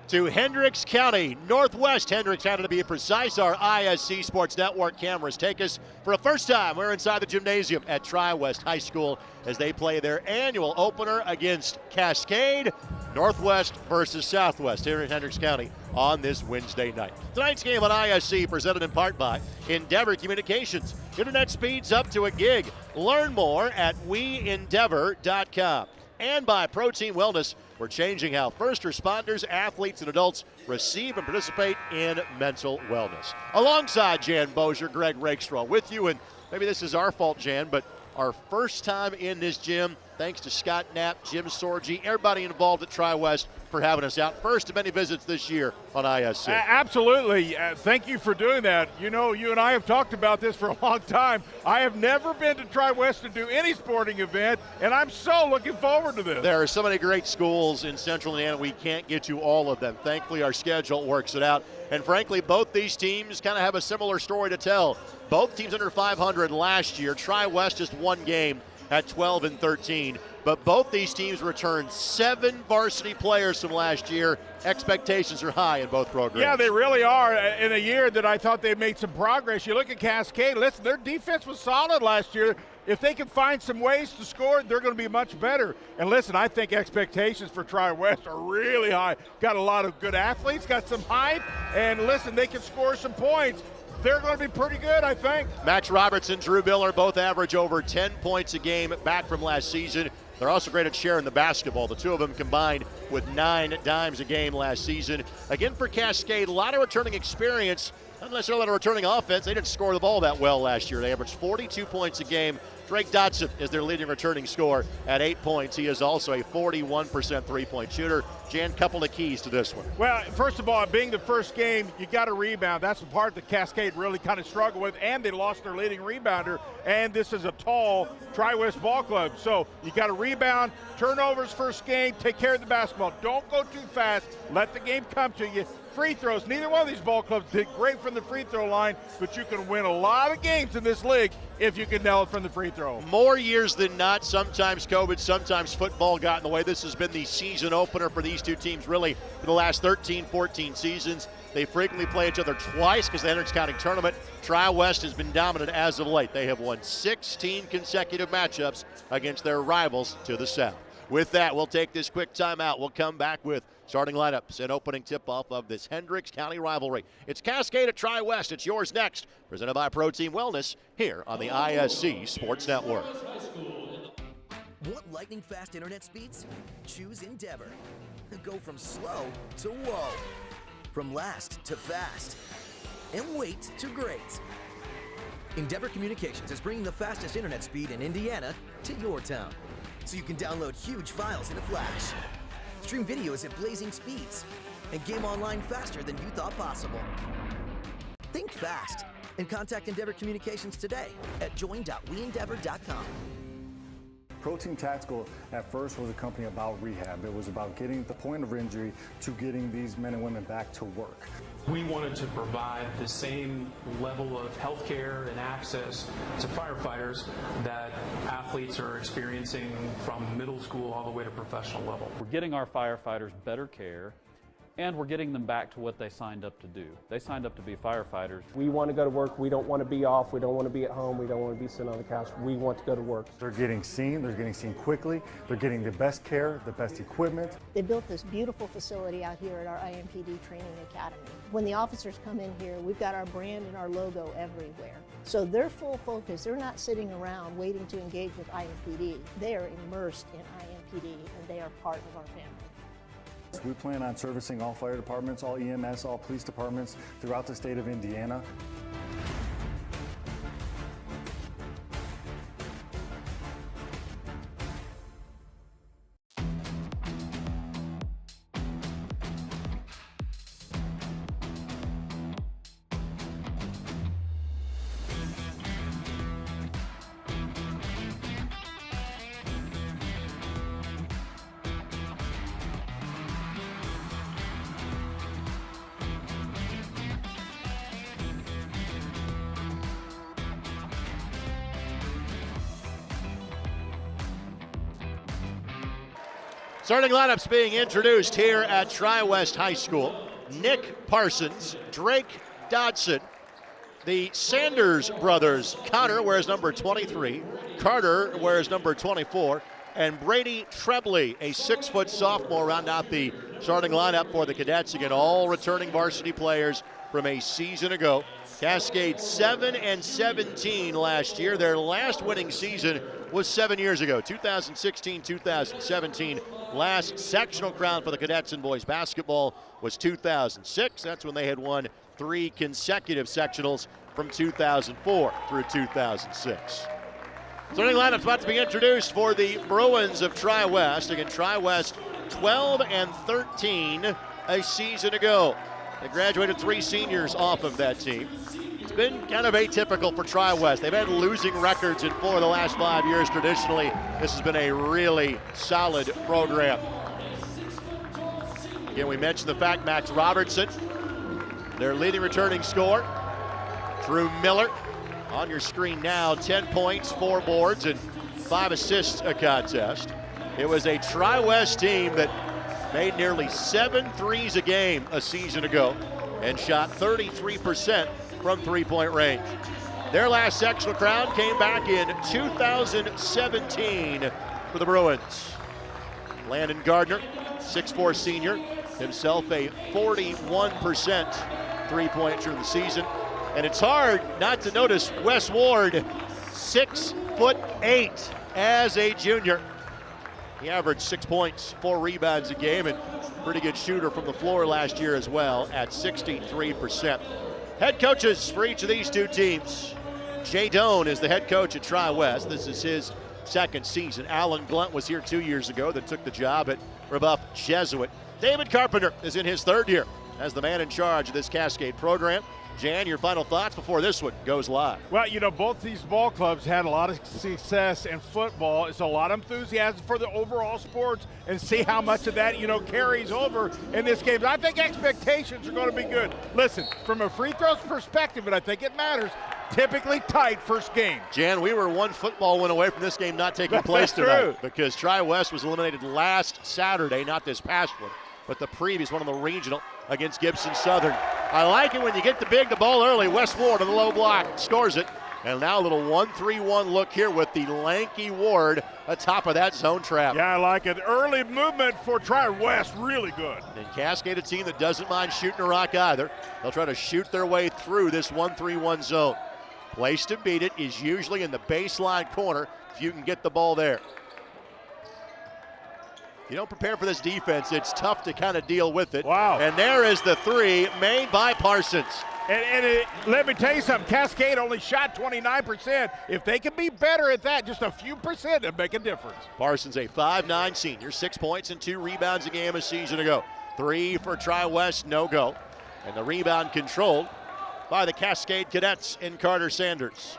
to Hendricks County, Northwest Hendricks County to be precise. Our ISC Sports Network cameras take us for the first time. We're inside the gymnasium at Tri-West High School as they play their annual opener against Cascade, Northwest versus Southwest here in Hendricks County on this Wednesday night. Tonight's game on ISC presented in part by Endeavor Communications. Internet speeds up to a gig. Learn more at weendeavor.com. And by Protein Wellness, we're changing how first responders, athletes, and adults receive and participate in mental wellness. Alongside Jan Bozier, Greg Rakestraw with you, and maybe this is our fault, Jan, but our first time in this gym, thanks to Scott Knapp, Jim Sorgi, everybody involved at Tri-West for having us out. First of many visits this year on ISC. Absolutely. Thank you for doing that. You know, you and I have talked about this for a long time. I have never been to Tri-West to do any sporting event, and I'm so looking forward to this. There are so many great schools in Central Indiana. We can't get to all of them. Thankfully, our schedule works it out. And frankly, both these teams kind of have a similar story to tell. Both teams under 500 last year. Tri-West just one game at 12-13. But both these teams returned 7 varsity players from last year. Expectations are high in both programs. Yeah, they really are. In a year that I thought they made some progress. You look at Cascade, listen, their defense was solid last year. If they can find some ways to score, they're going to be much better. And listen, I think expectations for Tri-West are really high. Got a lot of good athletes, got some hype, and listen, they can score some points. They're going to be pretty good, I think. Max Robertson, Drew Miller both average over 10 points a game back from last season. They're also great at sharing the basketball. The two of them combined with 9 dimes a game last season. Again, for Cascade, a lot of returning experience, not necessarily a lot of returning offense. They didn't score the ball that well last year. They averaged 42 points a game. Drake Dotson is their leading returning scorer at 8 points. He is also a 41% three-point shooter. Jan, couple of keys to this one. Well, first of all, being the first game, you got to rebound. That's the part that Cascade really kind of struggled with, and they lost their leading rebounder, and this is a tall Tri-West ball club. So you got to rebound, turnovers first game, take care of the basketball. Don't go too fast. Let the game come to you. Free throws, neither one of these ball clubs did great from the free throw line, but you can win a lot of games in this league if you can nail it from the free throw. More years than not, sometimes COVID, sometimes football got in the way. This has been the season opener for these two teams really for the last 13, 14 seasons. They frequently play each other twice because the Hendricks County tournament. Tri-West has been dominant as of late. They have won 16 consecutive matchups against their rivals to the south. With that, we'll take this quick timeout. We'll come back with starting lineups and opening tip-off of this Hendricks County rivalry. It's Cascade at Tri-West. It's yours next. Presented by Protein Wellness here on the ISC Sports Network. Want lightning-fast internet speeds? Choose Endeavor. Go from slow to whoa. From last to fast. And wait to great. Endeavor Communications is bringing the fastest internet speed in Indiana to your town. So you can download huge files in a flash, stream videos at blazing speeds, and game online faster than you thought possible. Think fast and contact Endeavor Communications today at join.weendeavor.com. Protein Tactical at first was a company about rehab. It was about getting the point of injury to getting these men and women back to work. We wanted to provide the same level of health care and access to firefighters that athletes are experiencing from middle school all the way to professional level. We're getting our firefighters better care, and we're getting them back to what they signed up to do. They signed up to be firefighters. We want to go to work. We don't want to be off. We don't want to be at home. We don't want to be sitting on the couch. We want to go to work. They're getting seen. They're getting seen quickly. They're getting the best care, the best equipment. They built this beautiful facility out here at our IMPD Training Academy. When the officers come in here, we've got our brand and our logo everywhere. So they're full focus. They're not sitting around waiting to engage with IMPD. They are immersed in IMPD, and they are part of our family. We plan on servicing all fire departments, all EMS, all police departments throughout the state of Indiana. Starting lineups being introduced here at Tri-West High School. Nick Parsons, Drake Dodson, the Sanders brothers. Connor wears number 23, Carter wears number 24, and Brady Trebley, a 6-foot sophomore, round out the starting lineup for the Cadets. Again, all returning varsity players from a season ago. Cascade 7-17 last year. Their last winning season was 7 years ago, 2016-2017. Last sectional crown for the Cadets in boys basketball was 2006. That's when they had won 3 consecutive sectionals from 2004 through 2006. Starting lineup's about to be introduced for the Bruins of Tri-West. Again, Tri-West 12-13 a season ago. They graduated 3 seniors off of that team. It's been kind of atypical for Tri-West. They've had losing records in 4 of the last 5 years. Traditionally, this has been a really solid program. Again, we mentioned the fact Max Robertson, their leading returning scorer. Drew Miller on your screen now, 10 points, 4 boards, and 5 assists a contest. It was a Tri-West team that made nearly 7 threes a game a season ago and shot 33% from three-point range. Their last sectional crown came back in 2017 for the Bruins. Landon Gardner, 6'4" senior, himself a 41% three-point through the season. And it's hard not to notice Wes Ward, 6'8" as a junior. He averaged 6 points, 4 rebounds a game, and pretty good shooter from the floor last year as well at 63%. Head coaches for each of these two teams. Jay Doan is the head coach at Tri-West. This is his second season. Alan Glunt was here 2 years ago that took the job at Rebuff Jesuit. David Carpenter is in his 3rd year as the man in charge of this Cascade program. Jan, your final thoughts before this one goes live? Well, you know, both these ball clubs had a lot of success in football. It's a lot of enthusiasm for the overall sports, and see how much of that, you know, carries over in this game. I think expectations are going to be good. Listen, from a free throws perspective, and I think it matters, typically tight first game. Jan, we were 1 football win away from this game not taking place tonight because Tri-West was eliminated last Saturday, not this past one, but the previous one on the regional against Gibson Southern. I like it when you get the ball early. Wes Ward on the low block scores it. And now a little 1-3-1 look here with the lanky Ward atop of that zone trap. Yeah, I like it. Early movement for Tri-West, really good. And Cascade, a team that doesn't mind shooting a rock either. They'll try to shoot their way through this 1-3-1 zone. Place to beat it is usually in the baseline corner if you can get the ball there. If you don't prepare for this defense, it's tough to kind of deal with it. Wow. And there is the 3 made by Parsons. Let me tell you something, Cascade only shot 29%. If they can be better at that, just a few percent, it'll make a difference. Parsons, a 5'9" senior, 6 points and 2 rebounds a game a season ago. 3 for Tri-West, no go. And the rebound controlled by the Cascade Cadets in Carter Sanders.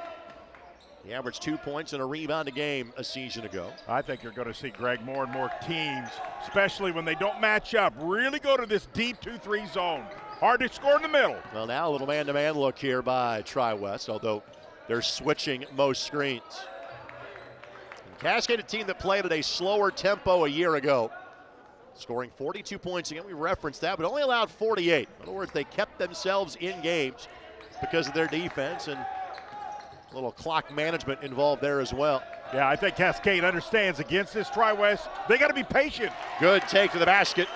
He averaged 2 points and a rebound a game a season ago. I think you're going to see, Greg, more and more teams, especially when they don't match up, really go to this deep 2-3 zone. Hard to score in the middle. Well, now a little man-to-man look here by Tri-West, although they're switching most screens. And Cascade, a team that played at a slower tempo a year ago, scoring 42 points again. We referenced that, but only allowed 48. In other words, they kept themselves in games because of their defense, and a little clock management involved there as well. Yeah, I think Cascade understands against this Tri-West, they got to be patient. Good take to the basket.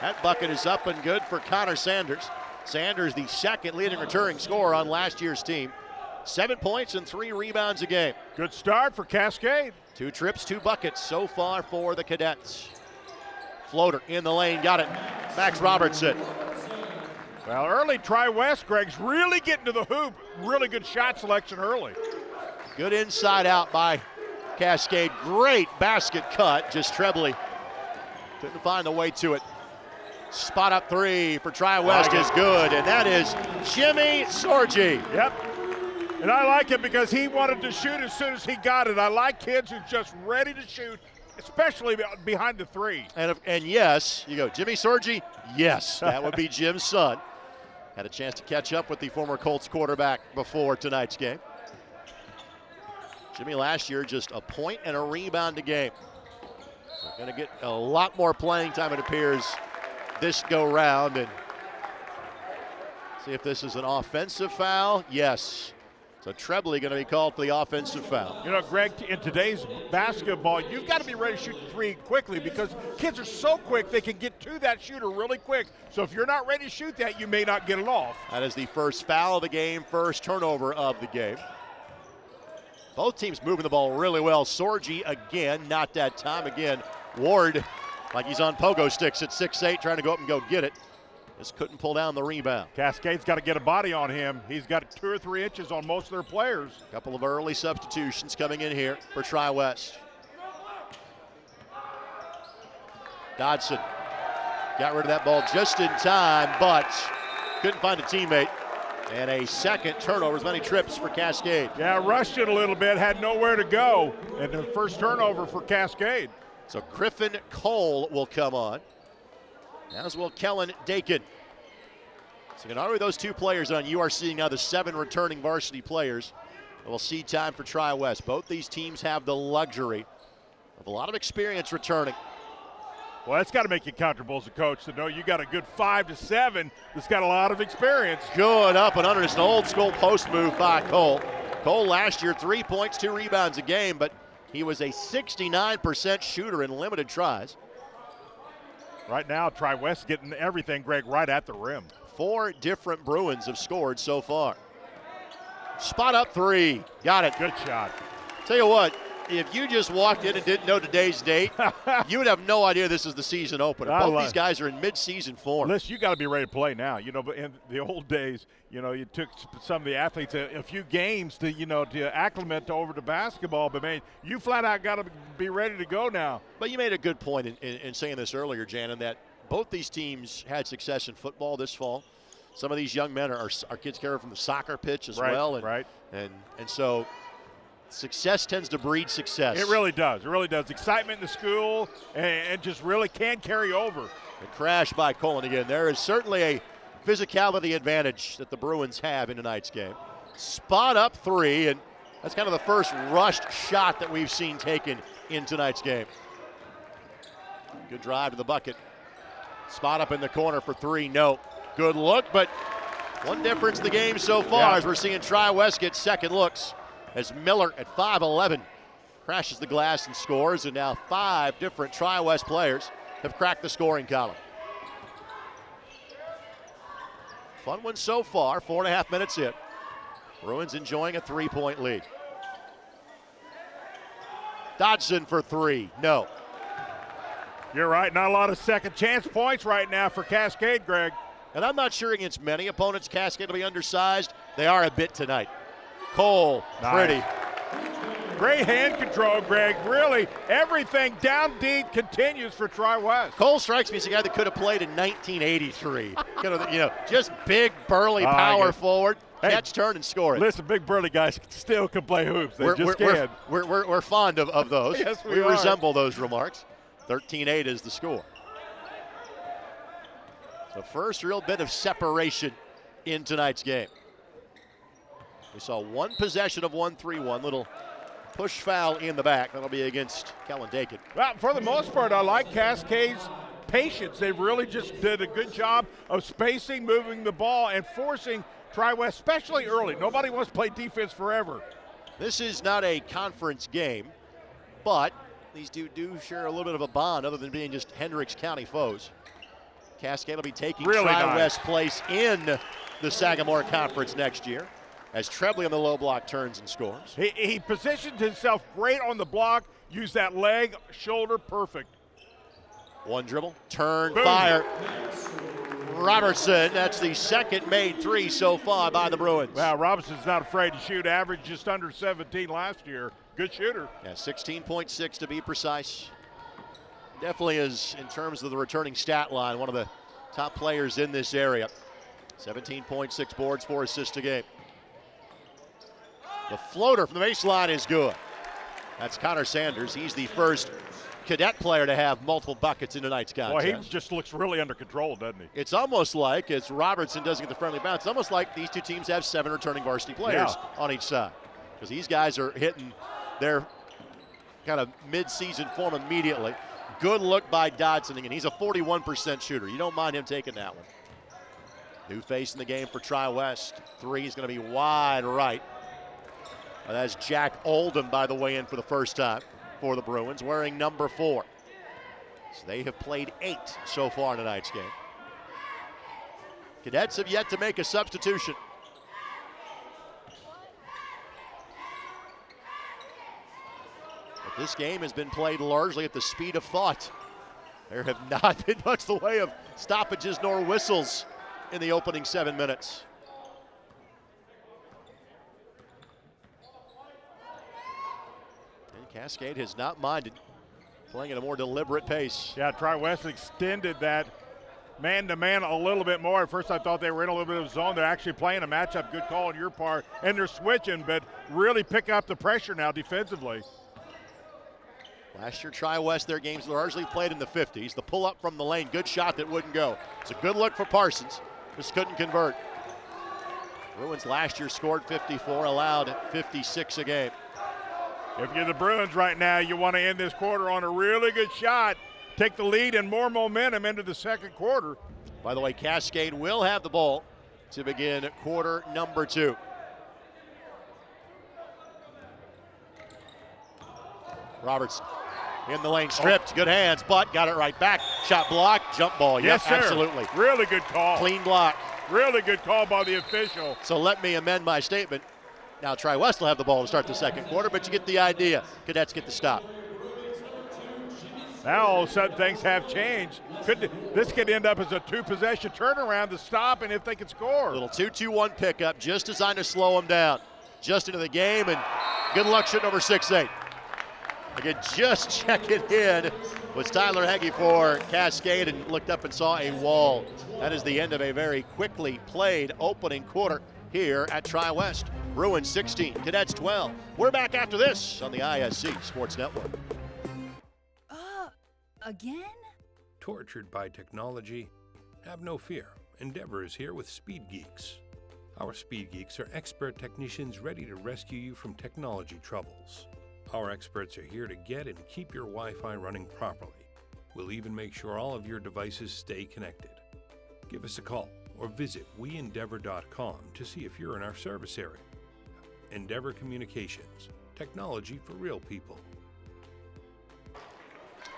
That bucket is up and good for Connor Sanders. Sanders, the second leading returning scorer on last year's team. 7 points and 3 rebounds a game. Good start for Cascade. 2 trips, 2 buckets so far for the Cadets. Floater in the lane, got it. Max Robertson. Well, early Tri-West, Greg's really getting to the hoop. Really good shot selection early. Good inside out by Cascade. Great basket cut. Just Trebley couldn't find the way to it. Spot up 3 for Tri-West is good, and that is Jimmy Sorgi. Yep. And I like it because he wanted to shoot as soon as he got it. I like kids who's just ready to shoot, especially behind the 3. And yes, you go, Jimmy Sorgi? Yes, that would be Jim's son. Had a chance to catch up with the former Colts quarterback before tonight's game. Jimmy last year just a point and a rebound a game. So going to get a lot more playing time, it appears, this go round. And see if this is an offensive foul. Yes. So Trebley going to be called for the offensive foul. You know, Greg, in today's basketball, you've got to be ready to shoot the three quickly because kids are so quick they can get to that shooter really quick. So if you're not ready to shoot that, you may not get it off. That is the first foul of the game, first turnover of the game. Both teams moving the ball really well. Sorgi again, not that time again. Ward, like he's on pogo sticks at 6'8", trying to go up and go get it. Just couldn't pull down the rebound. Cascade's got to get a body on him. He's got 2 or 3 inches on most of their players. A couple of early substitutions coming in here for Tri-West. Dodson got rid of that ball just in time, but couldn't find a teammate. And a second turnover, as many trips for Cascade. Yeah, rushed it a little bit, had nowhere to go. And the first turnover for Cascade. So Griffin Cole will come on, as will Kellen Dakin. So not only those 2 players on, you are seeing now the 7 returning varsity players. We'll see time for Tri-West. Both these teams have the luxury of a lot of experience returning. Well, that's got to make you comfortable as a coach to know you got a good 5 to 7 that's got a lot of experience. Good up and under. Just an old school post move by Cole. Cole last year, 3 points, 2 rebounds a game, but he was a 69% shooter in limited tries. Right now, Tri-West getting everything, Greg, right at the rim. 4 different Bruins have scored so far. Spot up 3. Got it. Good shot. Tell you what, if you just walked in and didn't know today's date, you would have no idea this is the season opener. Both these guys are in mid-season form. Listen, you got to be ready to play now. You know, but in the old days, you know, you took some of the athletes a few games to, you know, to acclimate over to basketball. But, man, you flat out got to be ready to go now. But you made a good point in saying this earlier, Janon, that both these teams had success in football this fall. Some of these young men are kids carrying from the soccer pitch as well. And so success tends to breed success. It really does. It really does. Excitement in the school and just really can carry over. A crash by Colin again. There is certainly a physicality advantage that the Bruins have in tonight's game. Spot up 3, and that's kind of the first rushed shot that we've seen taken in tonight's game. Good drive to the bucket. Spot up in the corner for 3, no. Good look, but one difference in the game so far as we're seeing Tri-West get second looks as Miller at 5'11" crashes the glass and scores, and now 5 different Tri-West players have cracked the scoring column. Fun one so far, 4.5 minutes in. Bruins enjoying a 3-point lead. Dodson for 3, no. You're right, not a lot of second chance points right now for Cascade, Greg. And I'm not sure against many opponents Cascade will be undersized. They are a bit tonight. Cole, pretty. Great hand control, Greg. Really, everything down deep continues for Tri-West. Cole strikes me as a guy that could have played in 1983. Just big, burly, power forward. Catch, turn, and score it. Listen, big burly guys still can play hoops. They just can. We're fond of those. Yes, we resemble those remarks. 13-8 is the score. So first real bit of separation in tonight's game. We saw one possession of 1-3-1, little push foul in the back. That'll be against Kellen Dakin. Well, for the most part, I like Cascade's patience. They really just did a good job of spacing, moving the ball, and forcing Tri-West, especially early. Nobody wants to play defense forever. This is not a conference game, but these do share a little bit of a bond other than being just Hendricks County foes. Cascade will be taking Tri-West place in the Sagamore Conference next year as Trebley on the low block turns and scores. He positioned himself great on the block, used that leg, shoulder, perfect. One dribble, turn, boom. Fire. Robertson, that's the second made 3 so far by the Bruins. Wow, Robertson's not afraid to shoot, averaged just under 17 last year. Good shooter. Yeah, 16.6 to be precise. Definitely is, in terms of the returning stat line, one of the top players in this area. 17.6 boards, 4 assists a game. The floater from the baseline is good. That's Connor Sanders. He's the first cadet player to have multiple buckets in tonight's contest. Boy, he just looks really under control, doesn't he? It's almost like, as Robertson doesn't get the friendly bounce, it's almost like these two teams have 7 returning varsity players on each side. Because these guys are hitting their kind of mid-season form immediately. good look by Dodson again. He's a 41% shooter. You don't mind him taking that one. New face in the game for Tri-West. Three is going to be wide right. That's Jack Oldham, by the way, in for the first time for the Bruins, wearing number 4. So they have played 8 so far in tonight's game. Cadets have yet to make a substitution. But this game has been played largely at the speed of thought. There have not been much the way of stoppages nor whistles in the opening 7 minutes. And Cascade has not minded playing at a more deliberate pace. Yeah, Tri-West extended that man-to-man a little bit more. At first I thought they were in a little bit of zone. They're actually playing a matchup. Good call on your part. And they're switching, but really pick up the pressure now defensively. Last year, Tri-West, their games largely played in the 50s. The pull-up from the lane, good shot that wouldn't go. It's a good look for Parsons. Just couldn't convert. Bruins last year scored 54, allowed 56 a game. If you're the Bruins right now, you want to end this quarter on a really good shot. Take the lead and more momentum into the second quarter. By the way, Cascade will have the ball to begin quarter number 2. Robertson in the lane, stripped, good hands, but got it right back. Shot blocked, jump ball. Yes, yep, sir. Absolutely. Really good call. Clean block. Really good call by the official. So let me amend my statement. Now Tri-West will have the ball to start the second quarter, but you get the idea. Cadets get the stop. Now all of a sudden things have changed. This could end up as a 2-possession turnaround to stop, and if they can score. Little 2-2-1 pickup, just designed to slow them down. Just into the game, and good luck shooting over 6-8. Again, just checking in was Tyler Heggie for Cascade and looked up and saw a wall. That is the end of a very quickly played opening quarter here at Tri-West. Bruins 16, Cadets 12. We're back after this on the ISC Sports Network. Again? Tortured by technology? Have no fear. Endeavor is here with Speed Geeks. Our Speed Geeks are expert technicians ready to rescue you from technology troubles. Our experts are here to get and keep your Wi-Fi running properly. We'll even make sure all of your devices stay connected. Give us a call or visit weendeavor.com to see if you're in our service area. Endeavor Communications, technology for real people.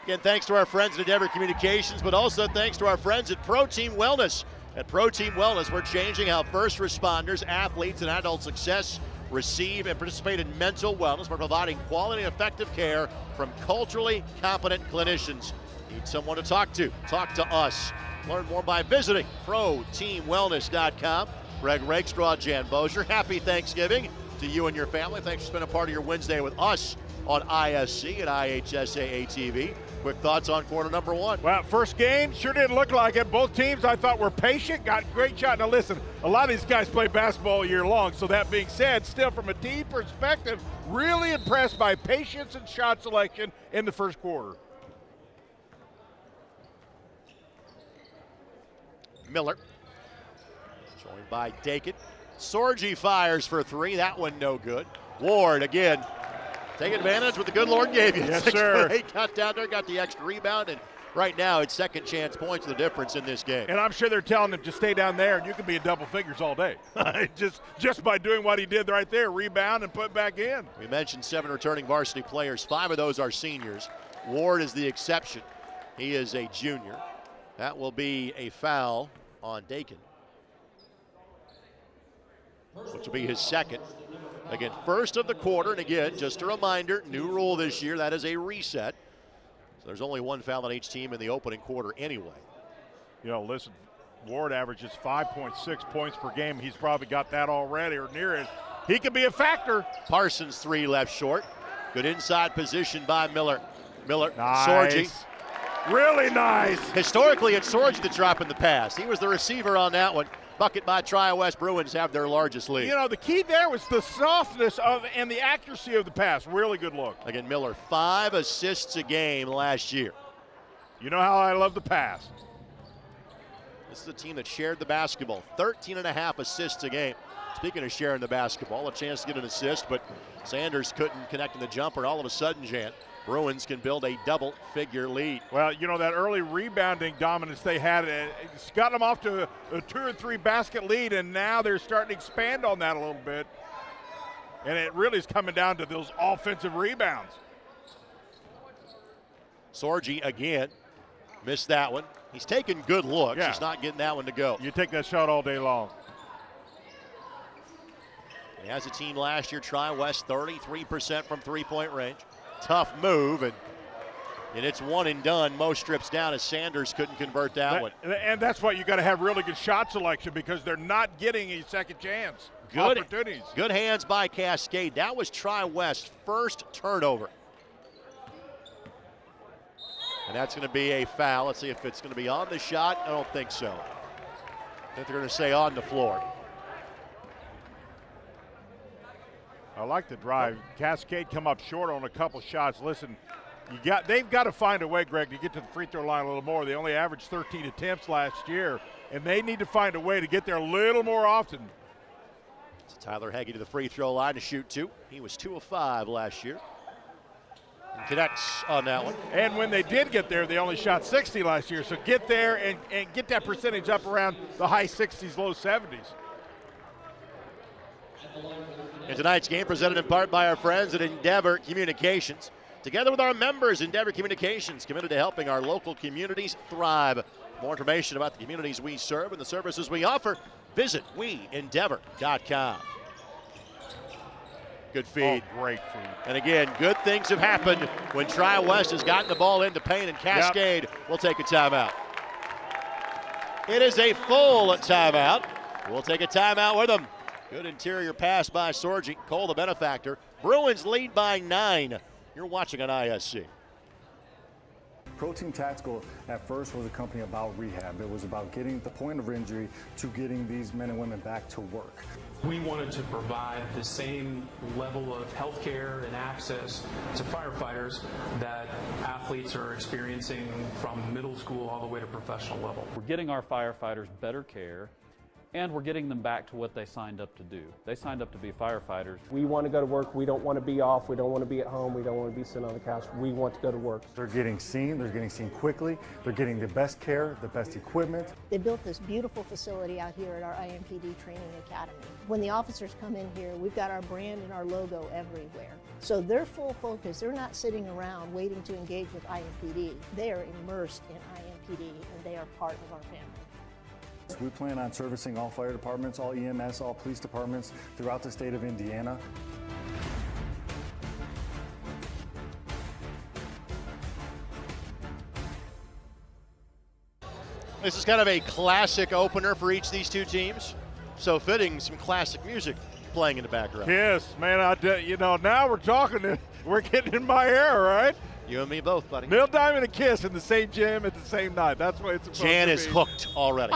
Again, thanks to our friends at Endeavor Communications, but also thanks to our friends at Pro Team Wellness. At Pro Team Wellness, we're changing how first responders, athletes, and adult success receive and participate in mental wellness. We're providing quality and effective care from culturally competent clinicians. Need someone to talk to? Talk to us. Learn more by visiting ProTeamWellness.com. Greg Rakestraw, Jan Bozier, happy Thanksgiving to you and your family. Thanks for spending part of your Wednesday with us on ISC and IHSAA TV. Quick thoughts on quarter number 1. Well, first game sure didn't look like it. Both teams I thought were patient, got great shot. Now listen, a lot of these guys play basketball all year long, so that being said, still from a team perspective, really impressed by patience and shot selection in the first quarter. Miller, joined by Dakin. Sorgi fires for 3, that one no good. Ward again. Take advantage what the good Lord gave you. Yes, sir. 6'8" got down there, got the extra rebound, and right now it's second chance points the difference in this game. And I'm sure they're telling him to stay down there and you can be in double figures all day. just by doing what he did right there, rebound and put back in. We mentioned 7 returning varsity players. 5 of those are seniors. Ward is the exception. He is a junior. That will be a foul on Dakin, which will be his second. Again, first of the quarter, and again, just a reminder, new rule this year, that is a reset. So there's only 1 foul on each team in the opening quarter anyway. You know, listen, Ward averages 5.6 points per game. He's probably got that already or near it. He could be a factor. Parsons 3 left short. Good inside position by Miller. Miller, nice. Sorgi. Really nice. Historically, it's Sorgi the drop in the pass. He was the receiver on that one. Bucket by Tri-West. Bruins have their largest lead. You know, the key there was the softness of and the accuracy of the pass. Really good look. Again, Miller, 5 assists a game last year. You know how I love the pass. This is a team that shared the basketball. 13.5 assists a game. Speaking of sharing the basketball, a chance to get an assist, but Sanders couldn't connect in the jumper, and all of a sudden, Jan, Bruins can build a double-figure lead. Well, you know, that early rebounding dominance they had, it's got them off to a 2 or 3 basket lead, and now they're starting to expand on that a little bit. And it really is coming down to those offensive rebounds. Sorgi again, missed that one. He's taking good looks, Yeah. He's not getting that one to go. You take that shot all day long. As a team last year, Tri-West 33% from three-point range. Tough move, and it's one and done. Most strips down as Sanders couldn't convert that one. And that's why you got to have really good shot selection, because they're not getting a second chance opportunities. Good hands by Cascade. That was Tri-West's first turnover. And that's going to be a foul. Let's see if it's going to be on the shot. I don't think so. I think they're going to say on the floor. I like the drive. Cascade come up short on a couple shots. Listen, they've got to find a way, Greg, to get to the free throw line a little more. They only averaged 13 attempts last year, and they need to find a way to get there a little more often. So Tyler Heggie to the free throw line to shoot 2. He was 2 of 5 last year. And connects on that one. And when they did get there, they only shot 60 last year. So get there and get that percentage up around the high 60s, low 70s. And tonight's game presented in part by our friends at Endeavor Communications. Together with our members, Endeavor Communications, committed to helping our local communities thrive. More information about the communities we serve and the services we offer, visit weendeavor.com. Good feed. Oh, great feed. And again, good things have happened when Tri-West has gotten the ball into paint, and Cascade will take a timeout. It is a full timeout. We'll take a timeout with them. Good interior pass by Sorgi. Cole, the benefactor. Bruins lead by 9. You're watching on ISC. Pro Team Tactical at first was a company about rehab. It was about getting the point of injury to getting these men and women back to work. We wanted to provide the same level of health care and access to firefighters that athletes are experiencing from middle school all the way to professional level. We're getting our firefighters better care, and we're getting them back to what they signed up to do. They signed up to be firefighters. We want to go to work. We don't want to be off. We don't want to be at home. We don't want to be sitting on the couch. We want to go to work. They're getting seen quickly. They're getting the best care, the best equipment. They built this beautiful facility out here at our IMPD Training Academy. When the officers come in here, we've got our brand and our logo everywhere. So their full focus, they're not sitting around waiting to engage with IMPD. They are immersed in IMPD, and they are part of our family. We plan on servicing all fire departments, all EMS, all police departments throughout the state of Indiana. This is kind of a classic opener for each of these two teams. So fitting, some classic music playing in the background. Yes, man, now we're talking, we're getting in my hair, right? You and me both, buddy. Neil Diamond and Kiss in the same gym at the same night. That's what it's supposed Jan to is be. hooked already.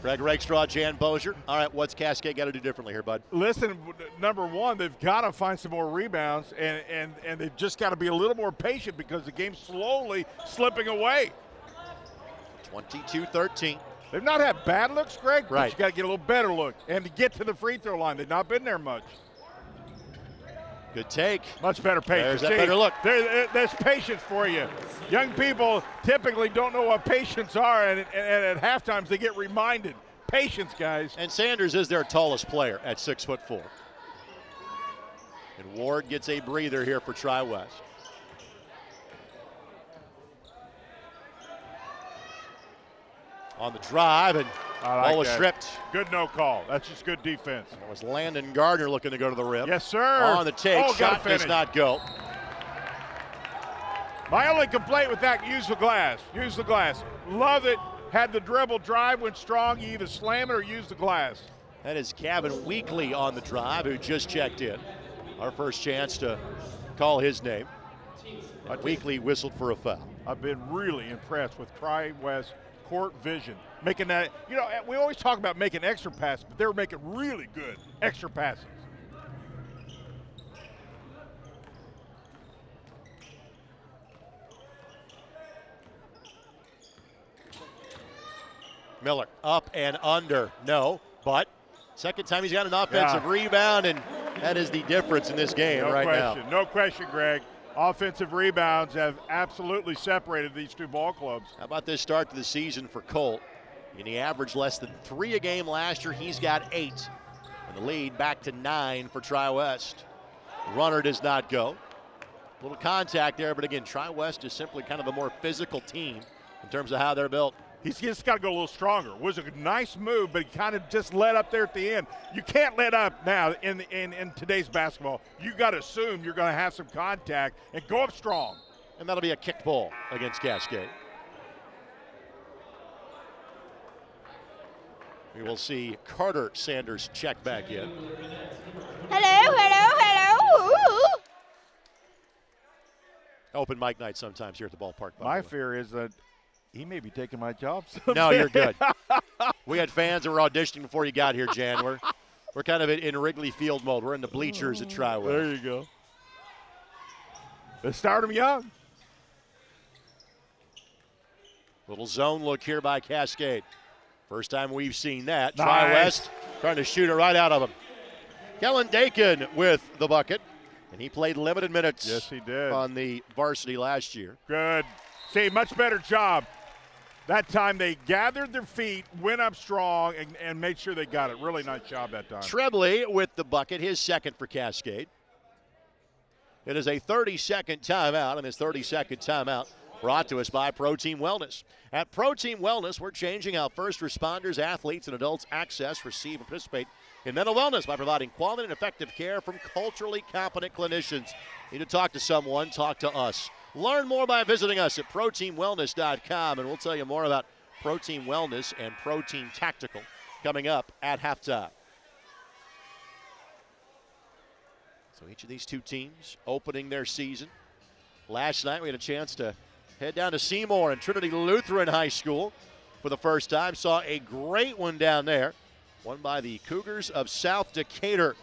Greg Rakestraw, Jan Bozier. All right, what's Cascade got to do differently here, bud? Listen, number one, they've got to find some more rebounds, and they've just got to be a little more patient because the game's slowly slipping away. 22-13. They've not had bad looks, Greg, right. But you got to get a little better look. And to get to the free throw line, they've not been there much. Good take. Much better patience. There's that better look. There's patience for you. Young people typically don't know what patience are, and at halftimes they get reminded. Patience, guys. And Sanders is their tallest player at 6'4". And Ward gets a breather here for Tri-West. On the drive, and ball was stripped. Good no call. That's just good defense. That was Landon Gardner looking to go to the rim. Yes, sir. On the take, shot does not go. My only complaint with that, use the glass. Use the glass. Love it. Had the dribble, drive, went strong. You either slam it or use the glass. That is Kevin Weekly on the drive, who just checked in. Our first chance to call his name. Weekly whistled for a foul. I've been really impressed with Tri-West court vision. Making that, we always talk about making extra passes, but they were making really good extra passes. Miller up and under. No, but second time he's got an offensive rebound, and that is the difference in this game now. No question, Greg. offensive rebounds have absolutely separated these two ball clubs. How about this start to the season for Colt? And he averaged less than 3 a game last year. He's got 8. And the lead back to 9 for Tri-West. Runner does not go. A little contact there, but again, Tri-West is simply kind of a more physical team in terms of how they're built. He's just got to go a little stronger. It was a nice move, but he kind of just let up there at the end. You can't let up now in today's basketball. You got to assume you're going to have some contact and go up strong. And that'll be a kicked ball against Cascade. We will see Carter Sanders check back in. Hello. Open mic night sometimes here at the ballpark. My fear is that he may be taking my job someday. No, you're good. We had fans that were auditioning before you got here, Jan. We're kind of in Wrigley Field mode. We're in the bleachers at Tri-West. There you go. They start him young. Little zone look here by Cascade. First time we've seen that. Nice. Tri-West trying to shoot it right out of him. Kellen Dakin with the bucket. And he played limited minutes. Yes, he did. On the varsity last year. Good. See, much better job. That time they gathered their feet, went up strong, and made sure they got it. Really nice job that time. Trebley with the bucket, his second for Cascade. It is a 30-second timeout, and this 30-second timeout brought to us by Pro Team Wellness. At Pro Team Wellness, we're changing how first responders, athletes, and adults access, receive, and participate in mental wellness by providing quality and effective care from culturally competent clinicians. Need to talk to someone, talk to us. Learn more by visiting us at ProTeamWellness.com, and we'll tell you more about Protein Wellness and Protein Tactical coming up at halftime. So each of these two teams opening their season. Last night we had a chance to head down to Seymour and Trinity Lutheran High School for the first time. Saw a great one down there, won by the Cougars of South Decatur.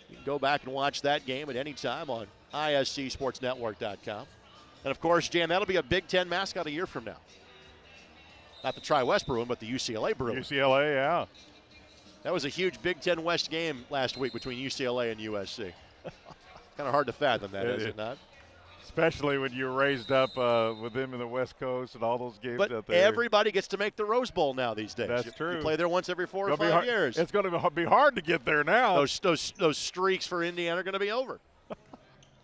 You can go back and watch that game at any time on ISCSportsNetwork.com. And, of course, Jan, that'll be a Big Ten mascot a year from now. Not the Tri-West Bruin, but the UCLA Bruin. UCLA, yeah. That was a huge Big Ten West game last week between UCLA and USC. Kind of hard to fathom that, is it not? Especially when you're raised up with them in the West Coast and all those games but out there. Everybody gets to make the Rose Bowl now these days. That's true. You play there once every 4 or 5 years. It's going to be hard to get there now. Those streaks for Indiana are going to be over.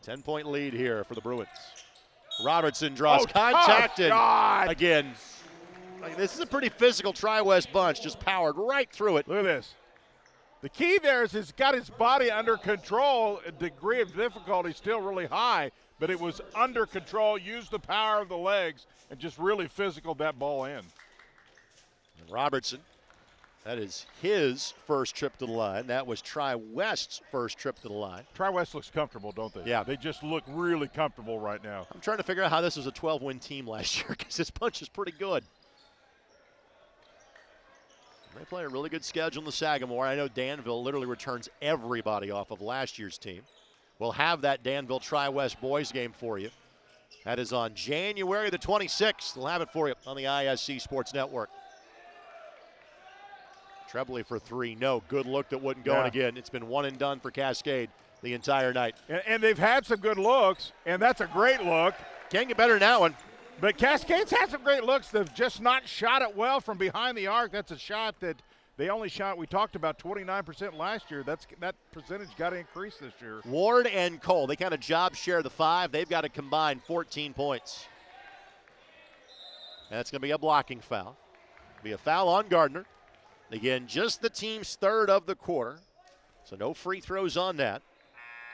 10-point lead here for the Bruins. Robertson draws contact and again. This is a pretty physical Tri-West bunch, just powered right through it. Look at this. The key there is he's got his body under control. A degree of difficulty still really high, but it was under control, used the power of the legs, and just really physical that ball in. And Robertson, that is his first trip to the line. That was Tri-West's first trip to the line. Tri-West looks comfortable, don't they? Yeah. They just look really comfortable right now. I'm trying to figure out how this was a 12-win team last year because this bunch is pretty good. They play a really good schedule in the Sagamore. I know Danville literally returns everybody off of last year's team. We'll have that Danville Tri-West boys game for you. That is on January the 26th. We'll have it for you on the ISC Sports Network. Trebley for 3. No, good look that wouldn't go in again. It's been one and done for Cascade the entire night. And they've had some good looks, and that's a great look. Can't get better than that one. But Cascade's had some great looks. They've just not shot it well from behind the arc. That's a shot that they only shot, we talked about 29% last year. That percentage got to increase this year. Ward and Cole, they kind of job share the 5. They've got to combine 14 points. That's going to be a blocking foul. Be a foul on Gardner. Again, just the team's third of the quarter. So no free throws on that.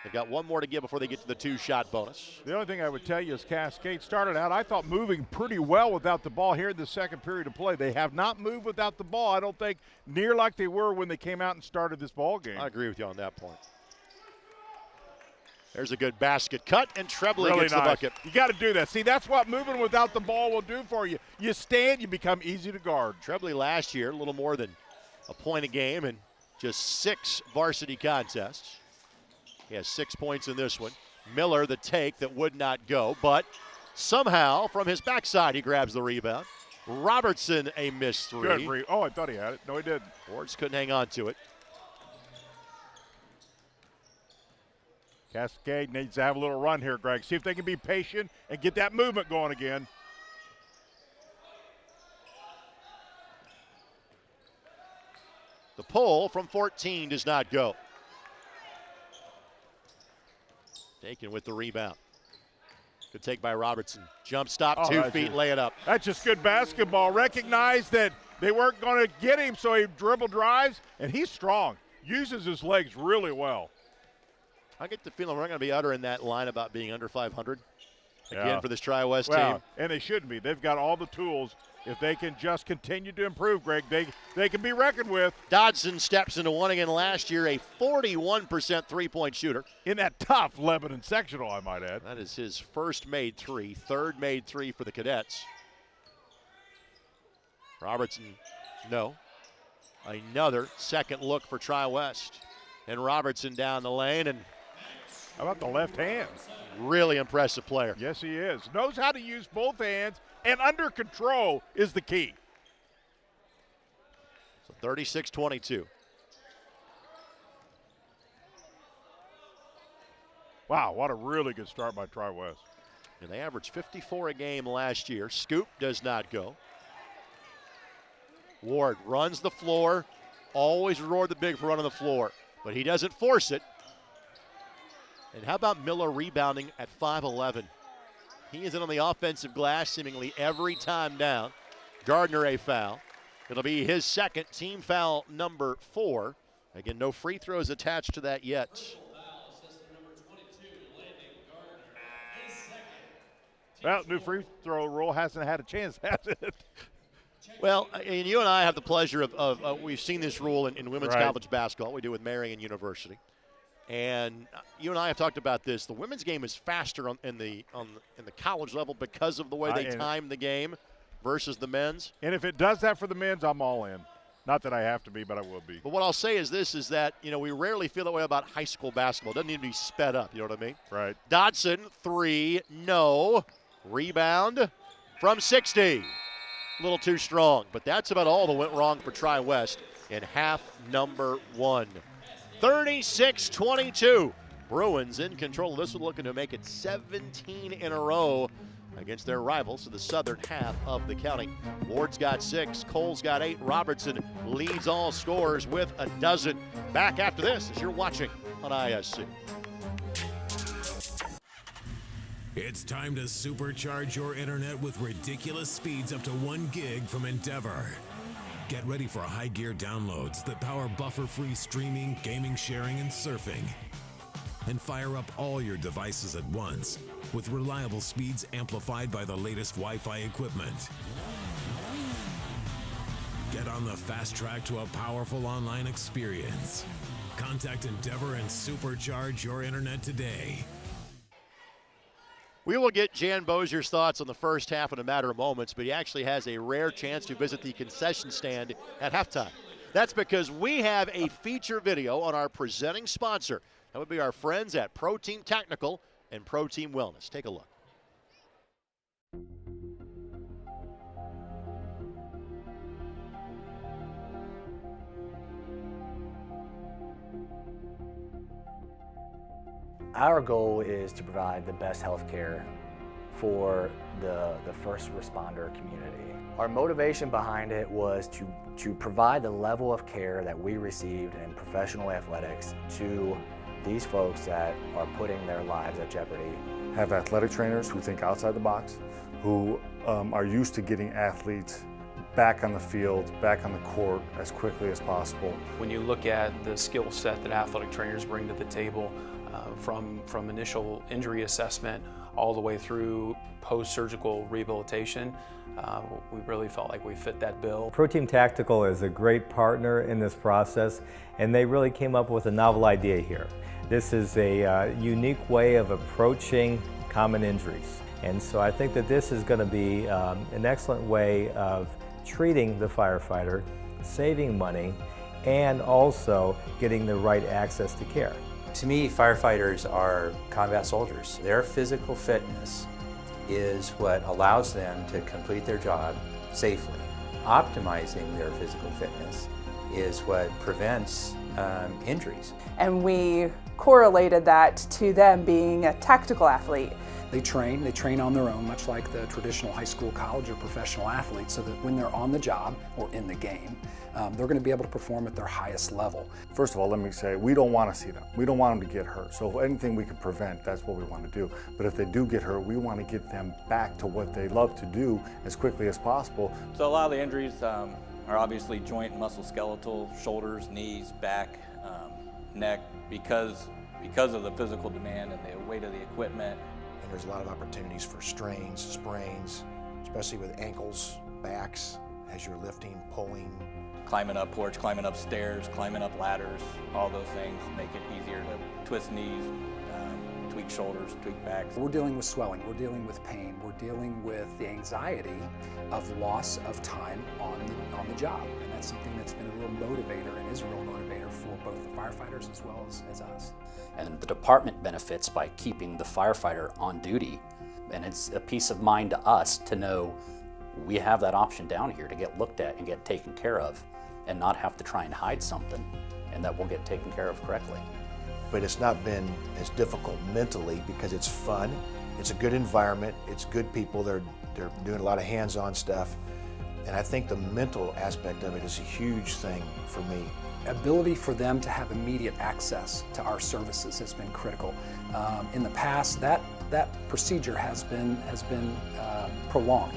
They've got one more to give before they get to the 2-shot bonus. The only thing I would tell you is Cascade started out, I thought, moving pretty well without the ball here in the second period of play. They have not moved without the ball, I don't think, near like they were when they came out and started this ball game. I agree with you on that point. There's a good basket cut, and Trebley really gets nice. the bucket. You got to do that. See, that's what moving without the ball will do for you. You stand, you become easy to guard. Trebley last year, a little more than a point a game and just 6 varsity contests. He has 6 points in this one. Miller, the take that would not go, but somehow from his backside he grabs the rebound. Robertson, a missed 3. Good I thought he had it. No, he didn't. Wards couldn't hang on to it. Cascade needs to have a little run here, Greg. See if they can be patient and get that movement going again. The pull from 14 does not go. Taken with the rebound. Good take by Robertson. Jump stop, 2 feet, lay it up. That's just good basketball. Recognized that they weren't going to get him, so he dribble drives, and he's strong. Uses his legs really well. I get the feeling we're not going to be uttering that line about being under 500 again for this Tri-West team. And they shouldn't be. They've got all the tools. If they can just continue to improve, Greg, they can be reckoned with. Dodson steps into one again last year, a 41% three-point shooter. In that tough Lebanon sectional, I might add. That is his first made three, third made three for the Cadets. Robertson, no. Another second look for Tri-West. And Robertson down the lane, and how about the left hand? Really impressive player. Yes, he is. Knows how to use both hands, and under control is the key. So 36-22. Wow, what a really good start by Tri-West. And they averaged 54 a game last year. Scoop does not go. Ward runs the floor. Always reward the big for running the floor, but he doesn't force it. And how about Miller rebounding at 5'11"? He is in on the offensive glass seemingly every time down. Gardner a foul. It'll be his second, team foul number 4. Again, no free throws attached to that yet. Well, new free throw rule hasn't had a chance, has it? Well, and you and I have the pleasure of we've seen this rule in women's college basketball. We do with Marian University. And you and I have talked about this. The women's game is faster in the college level because of the way they time the game versus the men's. And if it does that for the men's, I'm all in. Not that I have to be, but I will be. But what I'll say is this, is that, we rarely feel that way about high school basketball. It doesn't need to be sped up, you know what I mean? Right. Dodson, 3, no. Rebound from 60. A little too strong, but that's about all that went wrong for Tri-West in half number 1. 36-22. Bruins in control of this one, looking to make it 17 in a row against their rivals to the southern half of the county. Ward's got 6, Cole's got 8. Robertson leads all scorers with a dozen. Back after this as you're watching on ISC. It's time to supercharge your internet with ridiculous speeds up to 1 gig from Endeavor. Get ready for high gear downloads that power buffer-free streaming, gaming, sharing, and surfing. And fire up all your devices at once with reliable speeds amplified by the latest Wi-Fi equipment. Get on the fast track to a powerful online experience. Contact Endeavor and supercharge your internet today. We will get Jan Bozier's thoughts on the first half in a matter of moments, but he actually has a rare chance to visit the concession stand at halftime. That's because we have a feature video on our presenting sponsor. That would be our friends at Pro Team Technical and Pro Team Wellness. Take a look. Our goal is to provide the best health care for the first responder community. Our motivation behind it was to provide the level of care that we received in professional athletics to these folks that are putting their lives at jeopardy. Have athletic trainers who think outside the box, who are used to getting athletes back on the field, back on the court as quickly as possible. When you look at the skill set that athletic trainers bring to the table, from initial injury assessment all the way through post-surgical rehabilitation, we really felt like we fit that bill. Pro Team Tactical is a great partner in this process, and they really came up with a novel idea here. This is a unique way of approaching common injuries. And so I think that this is going to be an excellent way of treating the firefighter, saving money, and also getting the right access to care. To me, firefighters are combat soldiers. Their physical fitness is what allows them to complete their job safely. Optimizing their physical fitness is what prevents injuries. And we correlated that to them being a tactical athlete. They train on their own, much like the traditional high school, college, or professional athletes, so that when they're on the job or in the game, they're going to be able to perform at their highest level. First of all, let me say, we don't want to see them. We don't want them to get hurt. So if anything we can prevent, that's what we want to do. But if they do get hurt, we want to get them back to what they love to do as quickly as possible. So a lot of the injuries are obviously joint and musculoskeletal, shoulders, knees, back, neck, because of the physical demand and the weight of the equipment. And there's a lot of opportunities for strains, sprains, especially with ankles, backs, as you're lifting, pulling. Climbing up porch, climbing up stairs, climbing up ladders, all those things make it easier to twist knees, tweak shoulders, tweak backs. We're dealing with swelling, we're dealing with pain, we're dealing with the anxiety of loss of time on the job. And that's something that's been a real motivator and is a real motivator for both the firefighters as well as us. And the department benefits by keeping the firefighter on duty. And it's a peace of mind to us to know we have that option down here to get looked at and get taken care of and not have to try and hide something, and that will get taken care of correctly. But it's not been as difficult mentally because it's fun, it's a good environment, it's good people, they're doing a lot of hands-on stuff. And I think the mental aspect of it is a huge thing for me. Ability for them to have immediate access to our services has been critical. In the past, that procedure has been prolonged,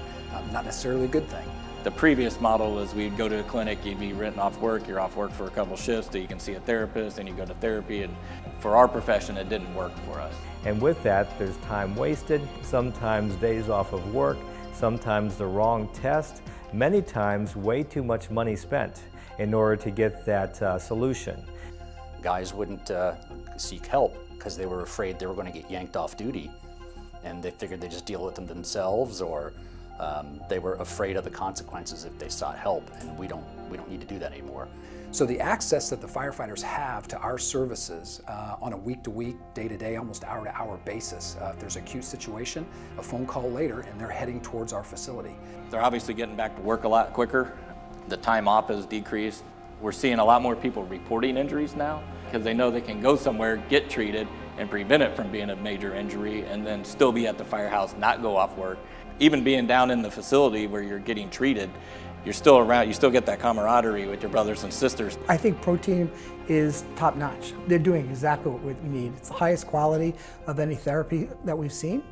not necessarily a good thing. The previous model was we'd go to a clinic, you'd be written off work, you're off work for a couple shifts, so you can see a therapist, and you go to therapy, and for our profession, it didn't work for us. And with that, there's time wasted, sometimes days off of work, sometimes the wrong test, many times way too much money spent in order to get that solution. Guys wouldn't seek help because they were afraid they were going to get yanked off duty, and they figured they'd just deal with them themselves, or they were afraid of the consequences if they sought help, and we don't need to do that anymore. So the access that the firefighters have to our services on a week-to-week, day-to-day, almost hour-to-hour basis. If there's an acute situation, a phone call later, and they're heading towards our facility. They're obviously getting back to work a lot quicker. The time off has decreased. We're seeing a lot more people reporting injuries now because they know they can go somewhere, get treated, and prevent it from being a major injury, and then still be at the firehouse, not go off work. Even being down in the facility where you're getting treated, you're still around, you still get that camaraderie with your brothers and sisters. I think Pro Team is top notch. They're doing exactly what we need. It's the highest quality of any therapy that we've seen.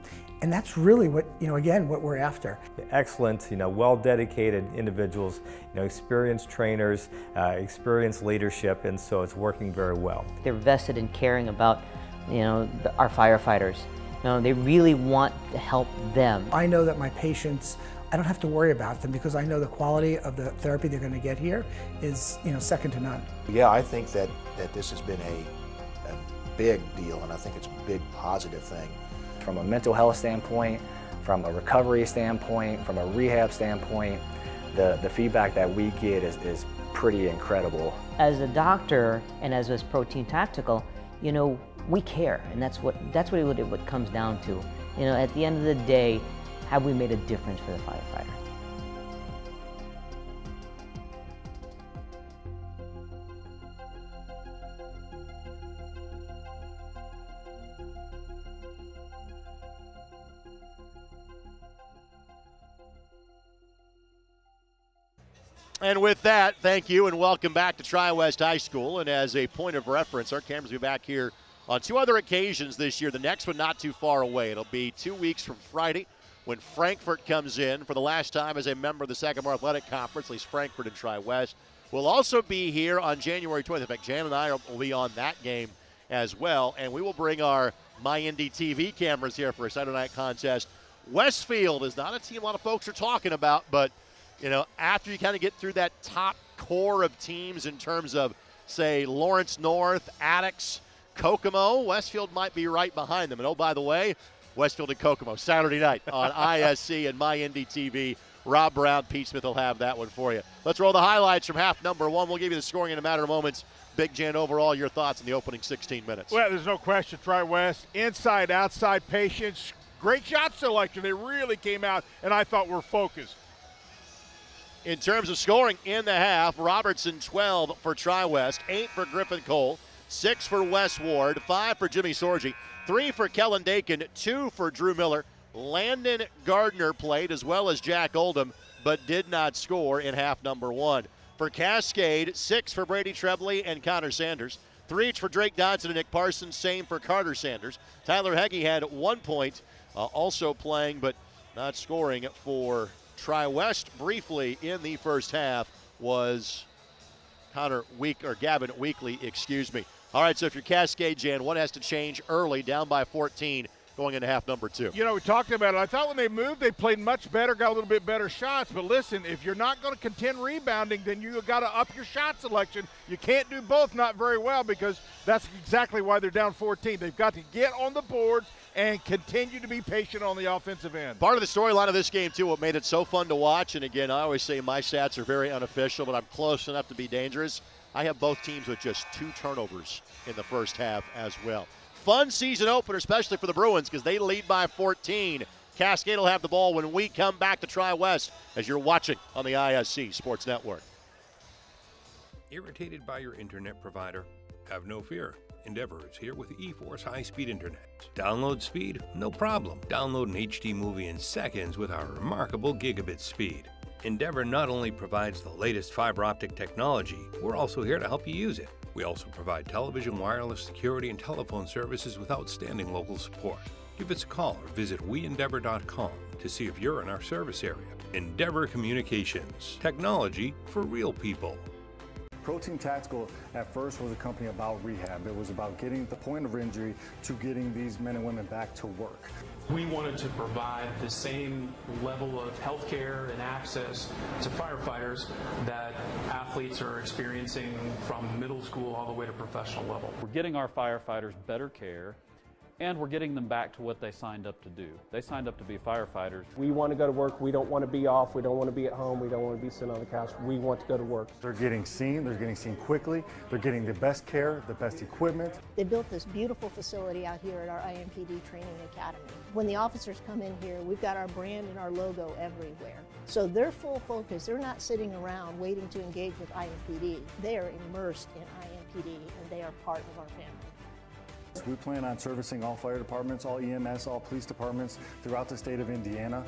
And that's really what, again, what we're after. Excellent, well-dedicated individuals, experienced trainers, experienced leadership, and so it's working very well. They're vested in caring about, our firefighters. They really want to help them. I know that my patients, I don't have to worry about them because I know the quality of the therapy they're going to get here is, second to none. Yeah, I think that this has been a big deal, and I think it's a big positive thing. From a mental health standpoint, from a recovery standpoint, from a rehab standpoint, the feedback that we get is pretty incredible. As a doctor and as Pro Team Tactical, we care, and that's what it comes down to. At the end of the day, have we made a difference for the firefighter? And with that, thank you and welcome back to Tri-West High School. And as a point of reference, our cameras will be back here on 2 other occasions this year. The next one not too far away. It'll be 2 weeks from Friday when Frankfort comes in for the last time as a member of the Sagamore Athletic Conference, at least Frankfort and Tri-West. We'll also be here on January 20th. In fact, Jan and I will be on that game as well. And we will bring our MyIndy TV cameras here for a Saturday night contest. Westfield is not a team a lot of folks are talking about, but after you kind of get through that top core of teams in terms of, say, Lawrence North, Attucks, Kokomo, Westfield might be right behind them. And, oh, by the way, Westfield and Kokomo, Saturday night on ISC and MyIndy TV. Rob Brown, Pete Smith will have that one for you. Let's roll the highlights from half number 1. We'll give you the scoring in a matter of moments. Big Jan, overall, your thoughts in the opening 16 minutes. Well, there's no question, Tri-West, inside, outside patience, great shot selection. They really came out, and I thought were focused. In terms of scoring in the half, Robertson 12 for Tri-West, 8 for Griffin Cole, 6 for Wes Ward, 5 for Jimmy Sorgi, 3 for Kellen Dakin, 2 for Drew Miller. Landon Gardner played as well as Jack Oldham, but did not score in half number 1. For Cascade, 6 for Brady Trebley and Connor Sanders, 3 each for Drake Dodson and Nick Parsons, same for Carter Sanders. Tyler Heggie had 1 point, also playing but not scoring for Tri-West. Briefly in the first half was Gavin Weekly, excuse me. All right, so if you're Cascade, Jan, what has to change early, down by 14, going into half number 2? You know, we talked about it. I thought when they moved, they played much better, got a little bit better shots. But listen, if you're not going to contend rebounding, then you got to up your shot selection. You can't do both not very well, because that's exactly why they're down 14. They've got to get on the boards and continue to be patient on the offensive end. Part of the storyline of this game, too, what made it so fun to watch, and again, I always say my stats are very unofficial, but I'm close enough to be dangerous. I have both teams with just 2 turnovers in the first half as well. Fun season opener, especially for the Bruins, because they lead by 14. Cascade will have the ball when we come back to Tri-West, as you're watching on the ISC Sports Network. Irritated by your internet provider? Have no fear. Endeavor is here with eForce high-speed internet. Download speed? No problem. Download an HD movie in seconds with our remarkable gigabit speed. Endeavor not only provides the latest fiber optic technology, we're also here to help you use it. We also provide television, wireless, security, and telephone services with outstanding local support. Give us a call or visit weendeavor.com to see if you're in our service area. Endeavor Communications. Technology for real people. Protein Tactical at first was a company about rehab. It was about getting the point of injury to getting these men and women back to work. We wanted to provide the same level of health care and access to firefighters that athletes are experiencing from middle school all the way to professional level. We're getting our firefighters better care, and we're getting them back to what they signed up to do. They signed up to be firefighters. We want to go to work. We don't want to be off. We don't want to be at home. We don't want to be sitting on the couch. We want to go to work. They're getting seen quickly. They're getting the best care, the best equipment. They built this beautiful facility out here at our IMPD Training Academy. When the officers come in here, we've got our brand and our logo everywhere. So their full focus, they're not sitting around waiting to engage with IMPD. They are immersed in IMPD, and they are part of our family. We plan on servicing all fire departments, all EMS, all police departments throughout the state of Indiana.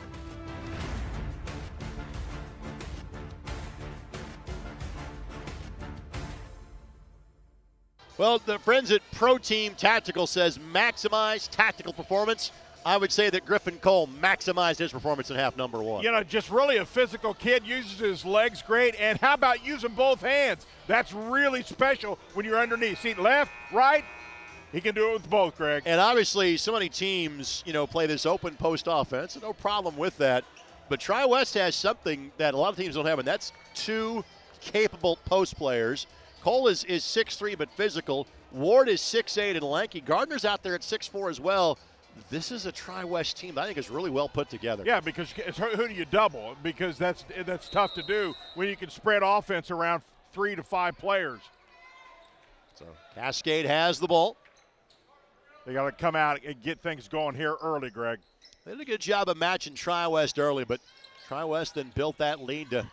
Well, the friends at Pro Team Tactical says maximize tactical performance. I would say that Griffin Cole maximized his performance in half number 1. You know, just really a physical kid, uses his legs great, and how about using both hands? That's really special when you're underneath. See, left, right, he can do it with both, Greg. And obviously, so many teams, play this open post offense. No problem with that. But Tri-West has something that a lot of teams don't have, and that's 2 capable post players. Cole is 6'3", but physical. Ward is 6'8", and lanky. Gardner's out there at 6'4" as well. This is a Tri-West team that I think is really well put together. Yeah, because who do you double? Because that's tough to do when you can spread offense around 3 to 5 players. So Cascade has the ball. They got to come out and get things going here early, Greg. They did a good job of matching Tri-West early, but Tri-West then built that lead to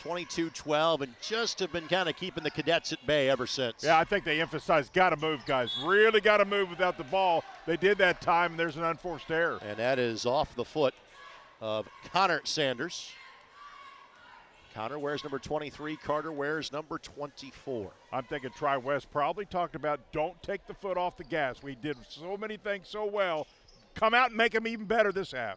22-12 and just have been kind of keeping the Cadets at bay ever since. Yeah, I think they emphasized got to move, guys. Really got to move without the ball. They did that time, and there's an unforced error. And that is off the foot of Connor Sanders. Connor wears number 23. Carter wears number 24. I'm thinking Tri-West probably talked about don't take the foot off the gas. We did so many things so well. Come out and make them even better this half.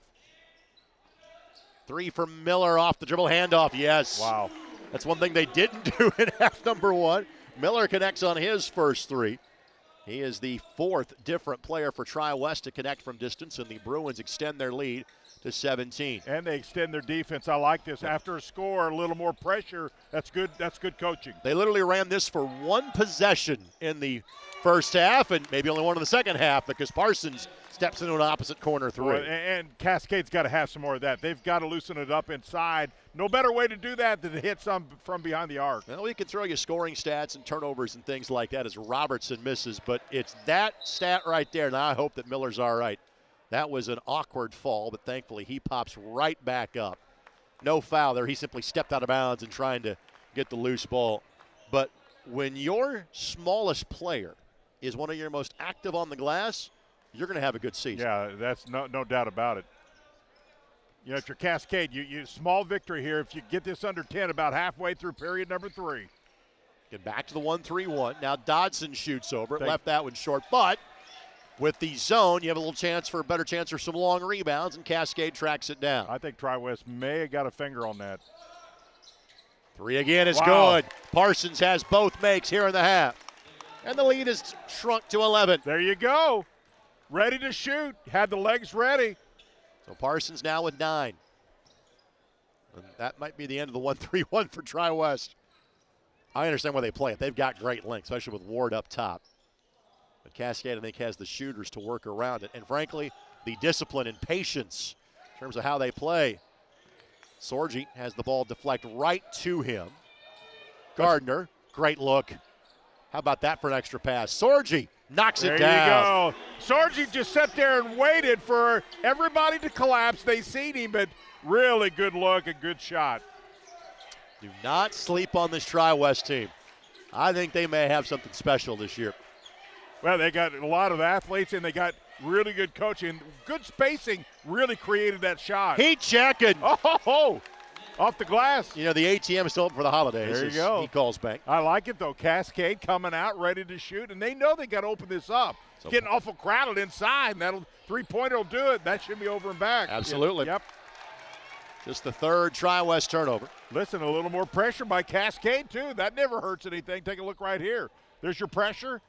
3 from Miller off the dribble handoff. Yes. Wow. That's one thing they didn't do in half number 1. Miller connects on his first 3. He is the 4th different player for Tri-West to connect from distance, and the Bruins extend their lead to 17. And they extend their defense. I like this. After a score, a little more pressure. That's good. That's good coaching. They literally ran this for 1 possession in the first half, and maybe only 1 in the second half because Parsons steps into an opposite corner 3. Well, and Cascade's got to have some more of that. They've got to loosen it up inside. No better way to do that than to hit some from behind the arc. Well, we can throw you scoring stats and turnovers and things like that as Robertson misses, but it's that stat right there. Now I hope that Miller's all right. That was an awkward fall, but thankfully he pops right back up. No foul there. He simply stepped out of bounds and trying to get the loose ball. But when your smallest player is one of your most active on the glass, you're going to have a good season. Yeah, that's no doubt about it. You know, if you're Cascade, you small victory here. If you get this under 10 about halfway through period number 3. Get back to the 1-3-1. Now Dodson shoots over it. Left that one short. But with the zone, you have a better chance for some long rebounds, and Cascade tracks it down. I think Tri-West may have got a finger on that. 3 again is good. Parsons has both makes here in the half. And the lead is shrunk to 11. There you go. Ready to shoot. Had the legs ready. So Parsons now with 9. And that might be the end of the 1-3-1 for Tri-West. I understand why they play it. They've got great length, especially with Ward up top. But Cascade, I think, has the shooters to work around it. And frankly, the discipline and patience in terms of how they play. Sorgi has the ball deflect right to him. Gardner, great look. How about that for an extra pass? Sorgi knocks it down. There you go. Sorgi just sat there and waited for everybody to collapse. They seen him, but really good look, a good shot. Do not sleep on this Tri-West team. I think they may have something special this year. Well, they got a lot of athletes, and they got really good coaching. Good spacing really created that shot. Heat checking. Oh, off the glass. You know, the ATM is still open for the holidays. There you go. He calls back. I like it, though. Cascade coming out, ready to shoot, and they know they got to open this up. So getting awful crowded inside, and that'll three-pointer will do it. That should be over and back. Absolutely. Yep. Just the third Tri-West turnover. Listen, a little more pressure by Cascade, too. That never hurts anything. Take a look right here. There's your pressure.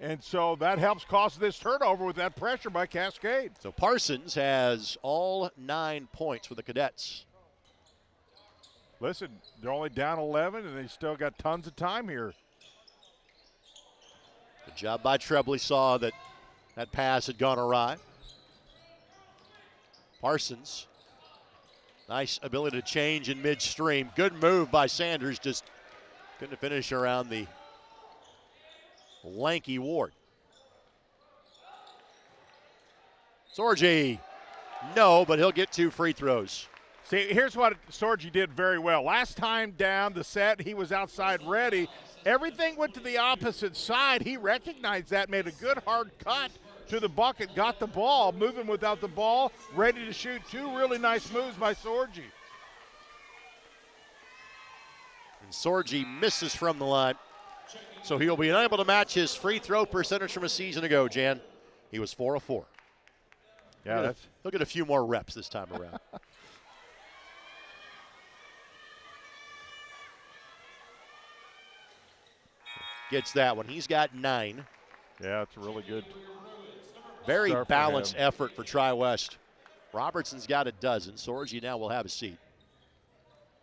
And so that helps cause this turnover with that pressure by Cascade. So Parsons has all 9 points for the Cadets. Listen, they're only down 11, and they still got tons of time here. Good job by Trebley. Saw that pass had gone awry. Parsons, nice ability to change in midstream. Good move by Sanders, just couldn't finish around the lanky Ward. Sorgi, no, but he'll get 2 free throws. See, here's what Sorgi did very well. Last time down the set, he was outside ready. Everything went to the opposite side. He recognized that, made a good hard cut to the bucket, got the ball, moving without the ball, ready to shoot. 2 really nice moves by Sorgi. And Sorgi misses from the line. So he'll be unable to match his free throw percentage from a season ago, Jan. He was 4 of 4. Yeah, he'll get a few more reps this time around. Gets that one. He's got 9. Yeah, it's really good. Very balanced effort for Tri-West. Robertson's got a dozen. Sorgi now will have a seat.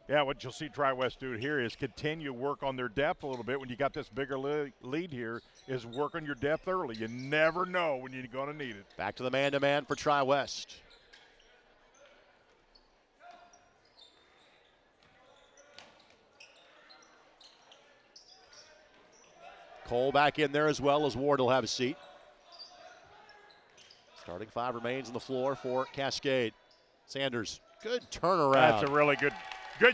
Yeah, what you'll see Tri-West do here is continue work on their depth a little bit. When you got this bigger lead here, is work on your depth early. You never know when you're going to need it. Back to the man-to-man for Tri-West. Cole back in there as well, as Ward will have a seat. Starting 5 remains on the floor for Cascade. Sanders, good turnaround. That's a really good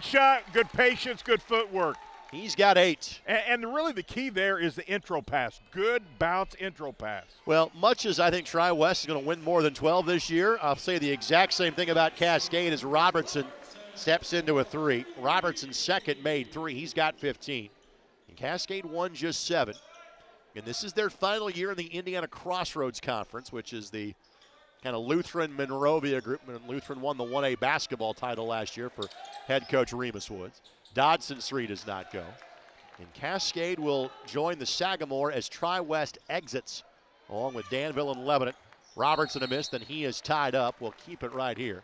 shot, good patience, good footwork. He's got 8. And really the key there is the intro pass. Good bounce intro pass. Well, much as I think Tri-West is going to win more than 12 this year, I'll say the exact same thing about Cascade as Robertson steps into a 3. Robertson's second made 3. He's got 15. And Cascade won just 7. And this is their final year in the Indiana Crossroads Conference, which is the kind of Lutheran-Monrovia group. And Lutheran won the 1A basketball title last year for head coach Remus Woods. Dodson's 3 does not go. And Cascade will join the Sagamore as Tri-West exits, along with Danville and Lebanon. Robertson a miss, then he is tied up. We'll keep it right here.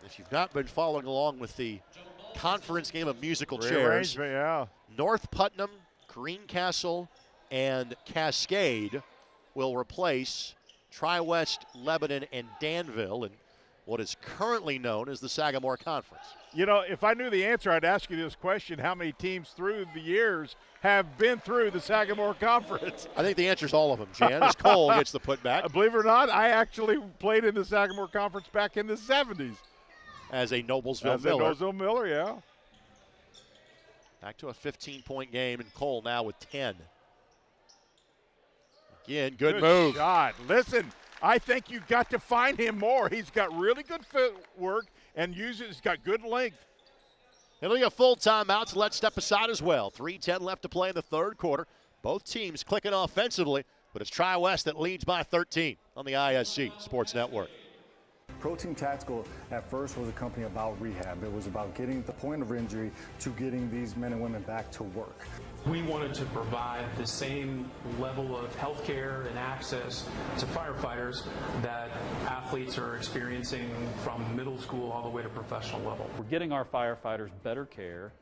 If you've not been following along with the conference game of musical chairs, yeah. North Putnam, Greencastle, and Cascade will replace Tri-West, Lebanon, and Danville in what is currently known as the Sagamore Conference. You know, if I knew the answer, I'd ask you this question. How many teams through the years have been through the Sagamore Conference? I think the answer is all of them, Jan, as Cole gets the putback. Believe it or not, I actually played in the Sagamore Conference back in the 70s. As a Noblesville Miller. As a Noblesville Miller, yeah. Back to a 15-point game, and Cole now with 10. in. Good move. Shot. Listen, I think you got to find him more. He's got really good footwork and he's got good length. It'll be a full timeout, so let's step aside as well. 3:10 left to play in the third quarter. Both teams clicking offensively, but it's Tri-West that leads by 13 on the ISC Sports Network. Protein Tactical at first was a company about rehab. It was about getting the point of injury to getting these men and women back to work. We wanted to provide the same level of health care and access to firefighters that athletes are experiencing from middle school all the way to professional level. We're getting our firefighters better care,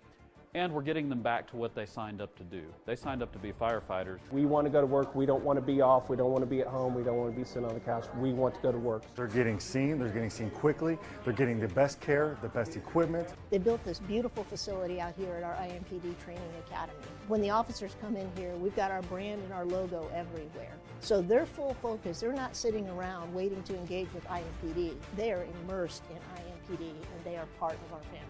and we're getting them back to what they signed up to do. They signed up to be firefighters. We want to go to work. We don't want to be off. We don't want to be at home. We don't want to be sitting on the couch. We want to go to work. They're getting seen quickly. They're getting the best care, the best equipment. They built this beautiful facility out here at our IMPD Training Academy. When the officers come in here, we've got our brand and our logo everywhere. So their full focus, they're not sitting around waiting to engage with IMPD. They are immersed in IMPD and they are part of our family.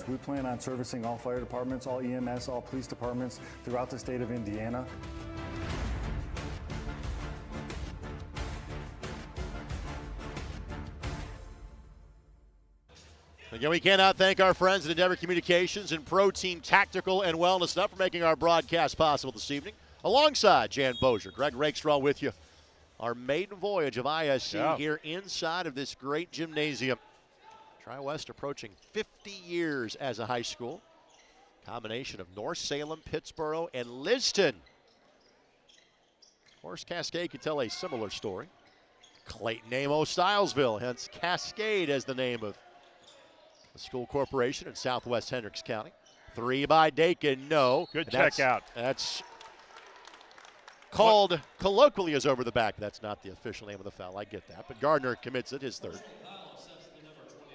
We plan on servicing all fire departments, all EMS, all police departments throughout the state of Indiana. Again, we cannot thank our friends at Endeavor Communications and Pro Team Tactical and Wellness Stuff for making our broadcast possible this evening. Alongside Jan Bozier, Greg Rakestraw with you. Our maiden voyage of ISC here inside of this great gymnasium. Tri-West approaching 50 years as a high school. Combination of North Salem, Pittsboro, and Liston. Of course, Cascade could tell a similar story. Clayton Amos Stylesville, hence Cascade as the name of the school corporation in southwest Hendricks County. 3 by Dakin, no. Good check out. That's called colloquially as over the back. That's not the official name of the foul. I get that. But Gardner commits it, his third.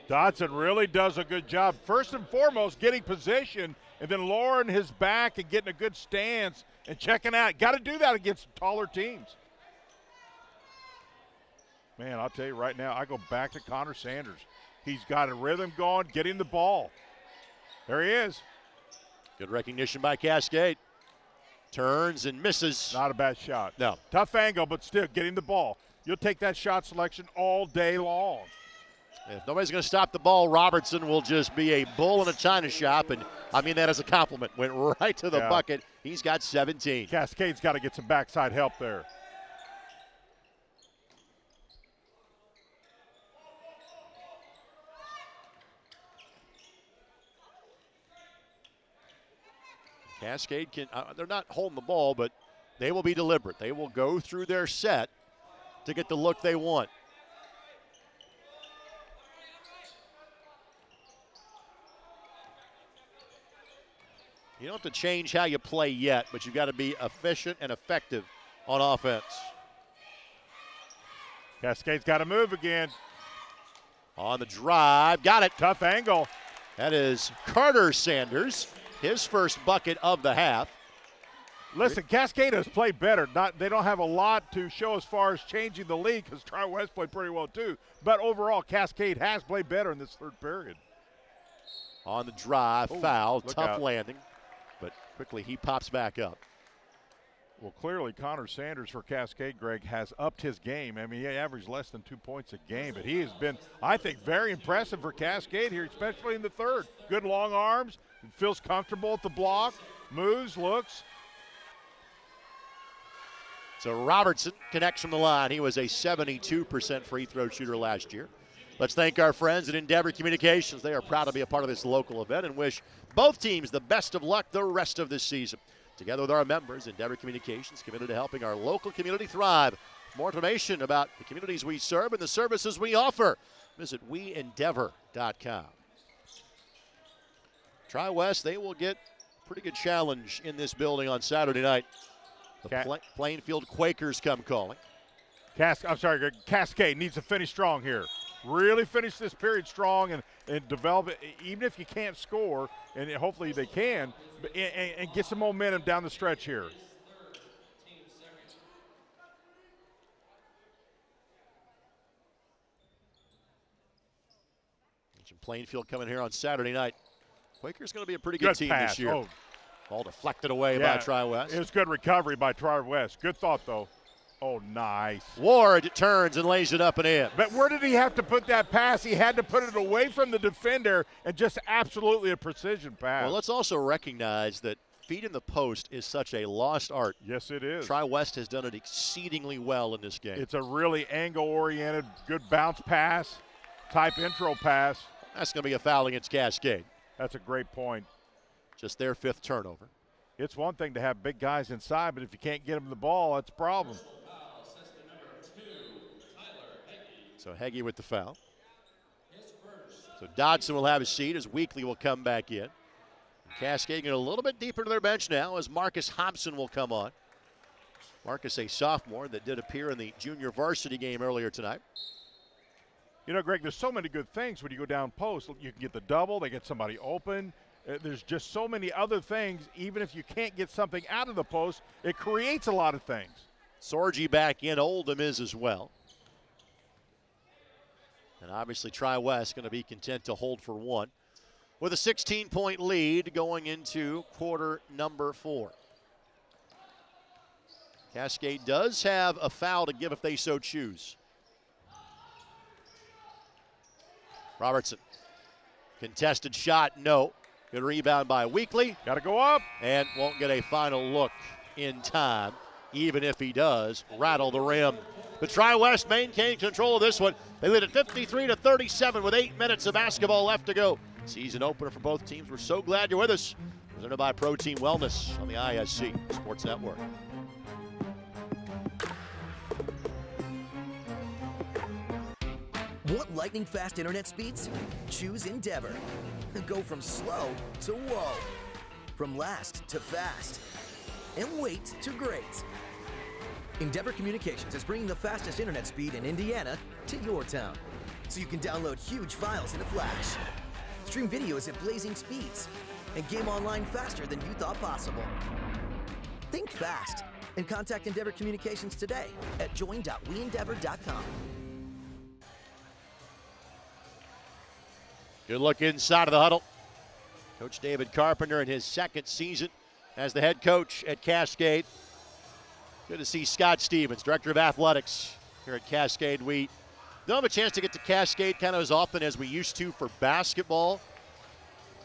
Dodson really does a good job. First and foremost, getting position and then lowering his back and getting a good stance and checking out. Got to do that against taller teams. Man, I'll tell you right now, I go back to Connor Sanders. He's got a rhythm going, getting the ball. There he is. Good recognition by Cascade. Turns and misses. Not a bad shot. No. Tough angle, but still getting the ball. You'll take that shot selection all day long. If nobody's going to stop the ball, Robertson will just be a bull in a china shop, and I mean that as a compliment. Went right to the bucket. He's got 17. Cascade's got to get some backside help there. Cascade can, they're not holding the ball, but they will be deliberate. They will go through their set to get the look they want. You don't have to change how you play yet, but you've got to be efficient and effective on offense. Cascade's got to move again. On the drive, got it. Tough angle. That is Carter Sanders, his first bucket of the half. Listen, Cascade has played better. They don't have a lot to show as far as changing the lead because Tri-West played pretty well too. But overall, Cascade has played better in this third period. On the drive, foul, tough out. landing. But quickly he pops back up. Well, clearly Connor Sanders for Cascade, Greg, has upped his game. I mean, he averaged less than 2 points a game, but he has been, I think, very impressive for Cascade here, especially in the third. Good long arms, feels comfortable at the block, moves, looks. So Robertson connects from the line. He was a 72% free throw shooter last year. Let's thank our friends at Endeavor Communications. They are proud to be a part of this local event and wish both teams the best of luck the rest of this season. Together with our members, Endeavor Communications committed to helping our local community thrive. For more information about the communities we serve and the services we offer, visit weendeavor.com. Tri-West, they will get a pretty good challenge in this building on Saturday night. The Plainfield Quakers come calling. Cascade needs to finish strong here. Really finish this period strong and develop it, even if you can't score, and hopefully they can, and get some momentum down the stretch here. Plainfield coming here on Saturday night. Quakers going to be a pretty good team this year. Oh, Ball deflected away by Tri-West. It was good recovery by Tri-West. Good thought, though. Oh, nice. Ward turns and lays it up and in. But where did he have to put that pass? He had to put it away from the defender, and just absolutely a precision pass. Well, let's also recognize that feeding the post is such a lost art. Yes, it is. Tri-West has done it exceedingly well in this game. It's a really angle-oriented, good bounce pass, type intro pass. That's going to be a foul against Cascade. That's a great point. Just their 5th turnover. It's one thing to have big guys inside, but if you can't get them the ball, that's a problem. So Heggie with the foul. So Dodson will have a seat as Weekly will come back in. Cascade getting a little bit deeper to their bench now as Marcus Hobson will come on. Marcus, a sophomore that did appear in the junior varsity game earlier tonight. You know, Greg, there's so many good things when you go down post. You can get the double, they get somebody open. There's just so many other things. Even if you can't get something out of the post, it creates a lot of things. Sorgi back in, Oldham is as well. And obviously Tri-West going to be content to hold for one with a 16-point lead going into quarter number 4. Cascade does have a foul to give if they so choose. Robertson, contested shot, no. Good rebound by Weekly. Got to go up. And won't get a final look in time, even if he does rattle the rim. The Tri-West maintain control of this one. They lead at 53-37 with 8 minutes of basketball left to go. Season opener for both teams. We're so glad you're with us. Presented by Protein Wellness on the IHSAA Sports Network. Want lightning fast internet speeds? Choose Endeavor. Go from slow to whoa. From last to fast. And wait to great. Endeavor Communications is bringing the fastest internet speed in Indiana to your town. So you can download huge files in a flash, stream videos at blazing speeds, and game online faster than you thought possible. Think fast and contact Endeavor Communications today at join.weendeavor.com. Good look inside of the huddle. Coach David Carpenter in his 2nd season as the head coach at Cascade. Good to see Scott Stevens, Director of Athletics here at Cascade. We don't have a chance to get to Cascade kind of as often as we used to for basketball.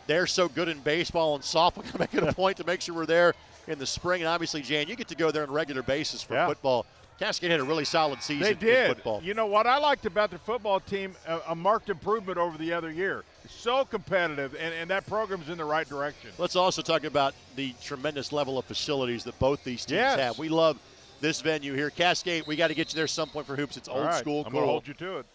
They're so good in baseball and softball. I'm making a point to make sure we're there in the spring. And obviously, Jan, you get to go there on a regular basis for football. Cascade had a really solid season They did. in football. You know what I liked about the football team, a marked improvement over the other year. So competitive, and that program's in the right direction. Let's also talk about the tremendous level of facilities that both these teams have. We love this venue here. Cascade, we got to get you there some point for hoops. It's old school. I'm going to hold you to it.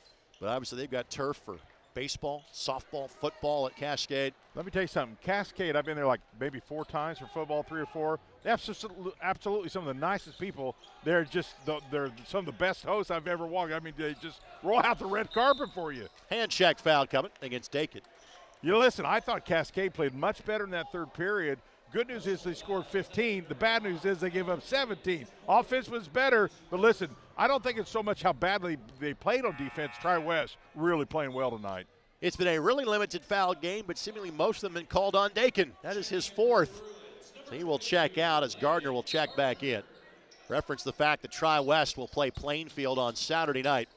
But obviously they've got turf for baseball, softball, football at Cascade. Let me tell you something. Cascade, I've been there like maybe 4 times for football, 3 or 4. They have absolutely some of the nicest people. They're some of the best hosts I've ever walked. I mean, they just roll out the red carpet for you. Hand check foul coming against Dakin. You listen, I thought Cascade played much better in that 3rd period. Good news is they scored 15. The bad news is they gave up 17. Offense was better, but listen, I don't think it's so much how badly they played on defense. Tri-West really playing well tonight. It's been a really limited foul game, but seemingly most of them have been called on Dakin. That is his 4th. So he will check out as Gardner will check back in. Reference the fact that Tri-West will play Plainfield on Saturday night.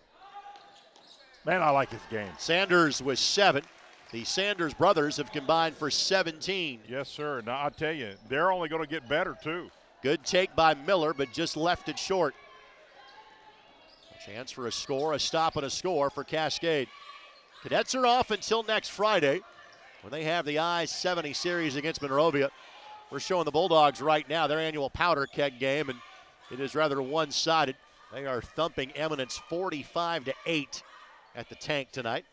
Man, I like this game. Sanders with 7. The Sanders brothers have combined for 17. Yes, sir. Now, I'll tell you, they're only going to get better, too. Good take by Miller, but just left it short. A chance for a score, a stop, and a score for Cascade. Cadets are off until next Friday when they have the I-70 series against Monrovia. We're showing the Bulldogs right now their annual powder keg game, and it is rather one-sided. They are thumping Eminence 45-8 at the tank tonight.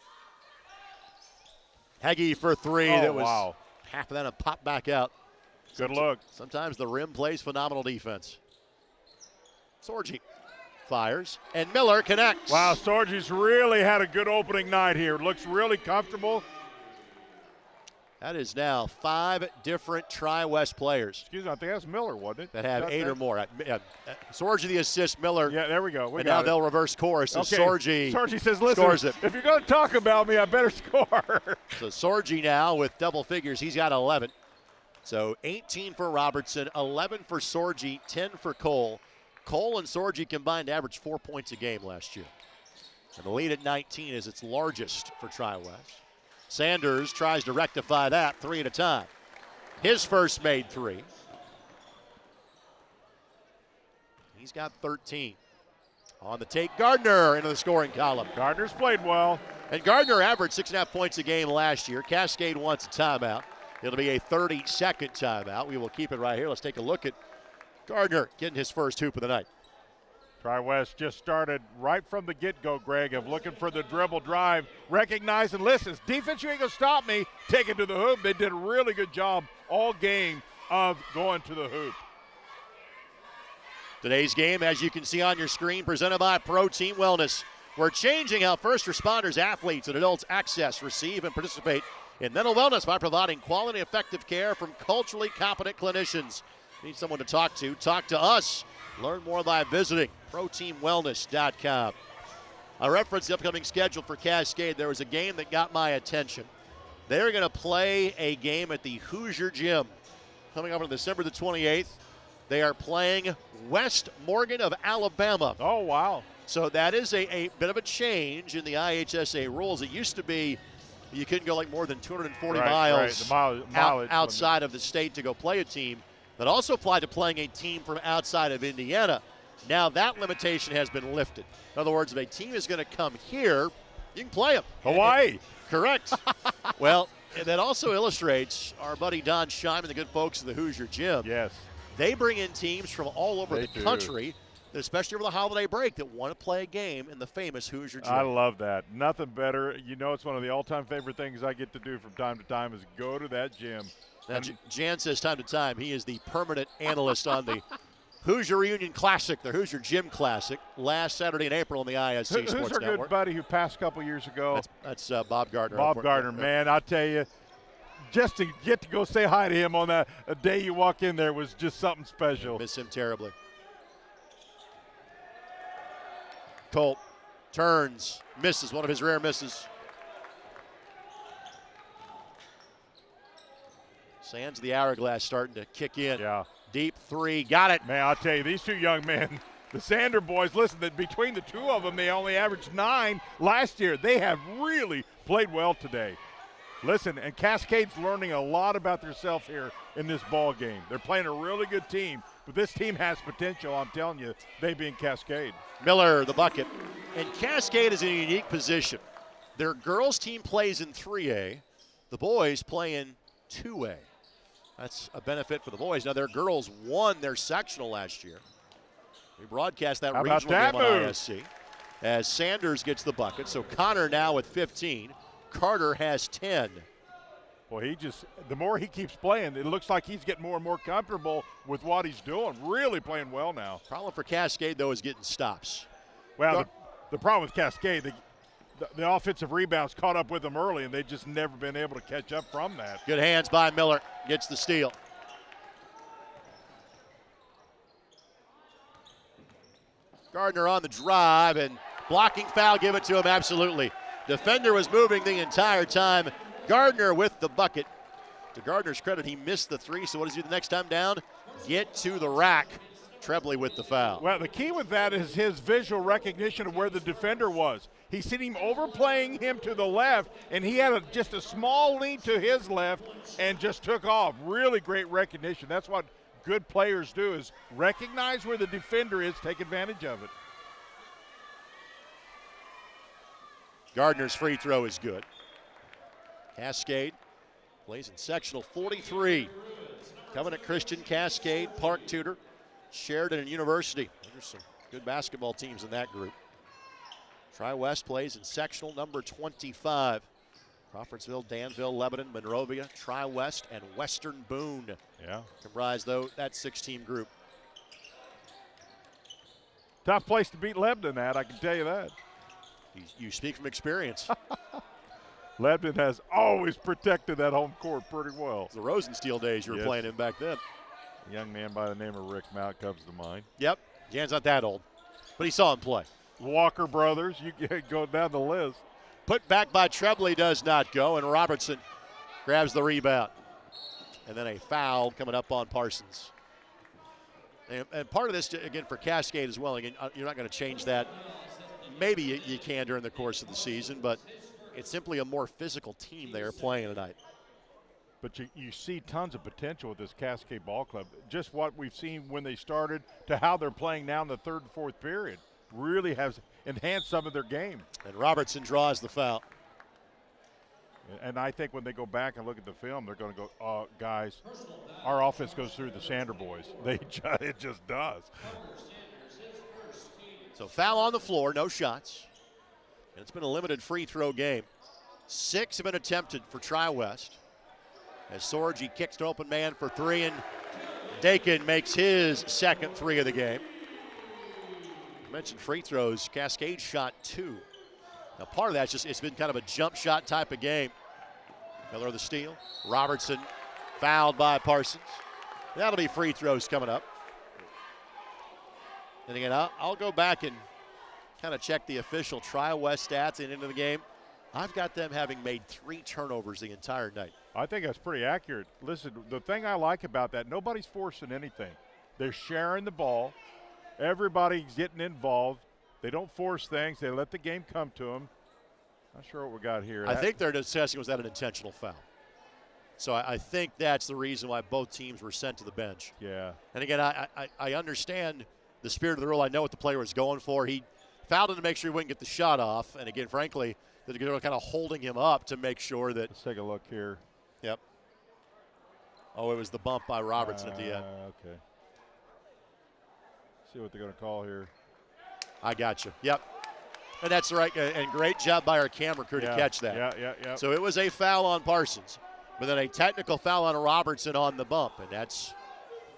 Heggie for 3. That was half of that and popped back out. Good look. Sometimes the rim plays phenomenal defense. Sorgi fires, and Miller connects. Wow, Sorgi's really had a good opening night here. Looks really comfortable. That is now 5 different Tri-West players. Excuse me, I think that's Miller, wasn't it? That have 8 or more. Sorgi the assist, Miller. Yeah, there we go. And now they'll reverse chorus as Sorgi says, listen, scores it. If you're going to talk about me, I better score. So Sorgi now with double figures. He's got 11. So 18 for Robertson, 11 for Sorgi, 10 for Cole. Cole and Sorgi combined averaged 4 points a game last year. And the lead at 19 is its largest for Tri-West. Sanders tries to rectify that 3 at a time. His first made 3. He's got 13. On the take, Gardner into the scoring column. Gardner's played well. And Gardner averaged 6.5 points a game last year. Cascade wants a timeout. It'll be a 30-second timeout. We will keep it right here. Let's take a look at Gardner getting his first hoop of the night. Tri-West just started right from the get-go, Greg, of looking for the dribble drive, recognizing, listen, defense, you ain't going to stop me. Take it to the hoop. They did a really good job all game of going to the hoop. Today's game, as you can see on your screen, presented by Protein Wellness. We're changing how first responders, athletes, and adults access, receive, and participate in mental wellness by providing quality, effective care from culturally competent clinicians. Need someone to talk to? Talk to us. Learn more by visiting proteinwellness.com. I referenced the upcoming schedule for Cascade. There was a game that got my attention. They're going to play a game at the Hoosier Gym coming up on December the 28th. They are playing West Morgan of Alabama. Oh, wow. So that is a bit of a change in the IHSAA rules. It used to be you couldn't go like more than 240 miles outside of the state to go play a team. That also applied to playing a team from outside of Indiana. Now that limitation has been lifted. In other words, if a team is going to come here, you can play them. Hawaii. Correct. Well, that also illustrates our buddy Don Scheinman, the good folks of the Hoosier Gym. Yes. They bring in teams from all over the country, especially over the holiday break, that want to play a game in the famous Hoosier Gym. I love that. Nothing better. You know, it's one of the all-time favorite things I get to do from time to time is go to that gym. Now, Jan says time to time he is the permanent analyst on the Hoosier Reunion Classic, the Hoosier Gym Classic, last Saturday in April on the ISC Sports Network. Who's our good buddy who passed a couple years ago? That's Bob Gardner. Bob Gardner, man, I'll tell you, just to get to go say hi to him on that a day you walk in there was just something special. Miss him terribly. Colt turns, misses, one of his rare misses. Sands the hourglass starting to kick in. Yeah. Deep 3, got it. Man, I'll tell you, these two young men, the Sander boys, listen, that between the two of them, they only averaged 9 last year. They have really played well today. Listen, and Cascade's learning a lot about themselves here in this ball game. They're playing a really good team, but this team has potential, I'm telling you, they being Cascade. Miller, the bucket. And Cascade is in a unique position. Their girls team plays in 3A. The boys play in 2A. That's a benefit for the boys. Now, their girls won their sectional last year. We broadcast that regional game on ISC as Sanders gets the bucket. So Connor now with 15. Carter has 10. Well, the more he keeps playing, it looks like he's getting more and more comfortable with what he's doing. Really playing well now. Problem for Cascade, though, is getting stops. Well, the problem with Cascade, the offensive rebounds caught up with them early, and they've just never been able to catch up from that. Good hands by Miller. Gets the steal. Gardner on the drive, and blocking foul, give it to him, absolutely. Defender was moving the entire time. Gardner with the bucket. To Gardner's credit, he missed the 3, so what does he do the next time down? Get to the rack. Trebley with the foul. Well, the key with that is his visual recognition of where the defender was. He seen him overplaying him to the left, and he had just a small lean to his left and just took off. Really great recognition. That's what good players do, is recognize where the defender is, take advantage of it. Gardner's free throw is good. Cascade plays in sectional 43. Covenant Christian, Cascade, Park Tudor, Sheridan, and University. There's some good basketball teams in that group. Tri-West plays in sectional number 25. Crawfordsville, Danville, Lebanon, Monrovia, Tri-West, and Western Boone comprise that 6-team group. Tough place to beat Lebanon at, I can tell you that. You speak from experience. Lebanon has always protected that home court pretty well. The Rosensteel days you were playing in back then. A young man by the name of Rick Mount comes to mind. Yep, Jan's not that old, but he saw him play. Walker brothers, you go down the list. Put back by Trebley does not go, and Robertson grabs the rebound. and then a foul coming up on Parsons. And part of this, again, for Cascade as well, again, you're not going to change that. Maybe you can during the course of the season, but it's simply a more physical team they are playing tonight. But you see tons of potential with this Cascade Ball Club. Just what we've seen when they started to how they're playing now in the third and fourth period really has enhanced some of their game. And Robertson draws the foul. And I think when they go back and look at the film, they're going to go, guys, our offense goes through the Sander boys. It just does. So foul on the floor, no shots. And it's been a limited free throw game. 6 have been attempted for Tri-West. As Sorgi kicks to open man for 3, and Dakin makes his second 3 of the game. I mentioned free throws. Cascade shot 2. Now part of that's just it's been kind of a jump shot type of game. Miller the steal. Robertson fouled by Parsons. That'll be free throws coming up. And again, I'll go back and kind of check the official Tri-West stats at the end of the game. I've got them having made 3 turnovers the entire night. I think that's pretty accurate. Listen, the thing I like about that, nobody's forcing anything. They're sharing the ball. Everybody's getting involved. They don't force things. They let the game come to them. Not sure what we got here. I think they're discussing was that an intentional foul. So I think that's the reason why both teams were sent to the bench. Yeah. And again, I understand the spirit of the rule. I know what the player was going for. He fouled him to make sure he wouldn't get the shot off. And again, frankly, they're kind of holding him up to make sure that. Let's take a look here. Yep. Oh, it was the bump by Robertson at the end. Okay. See what they're going to call here. I got you. Yep. And that's right. And great job by our camera crew to catch that. Yeah. So it was a foul on Parsons, but then a technical foul on Robertson on the bump, and that's.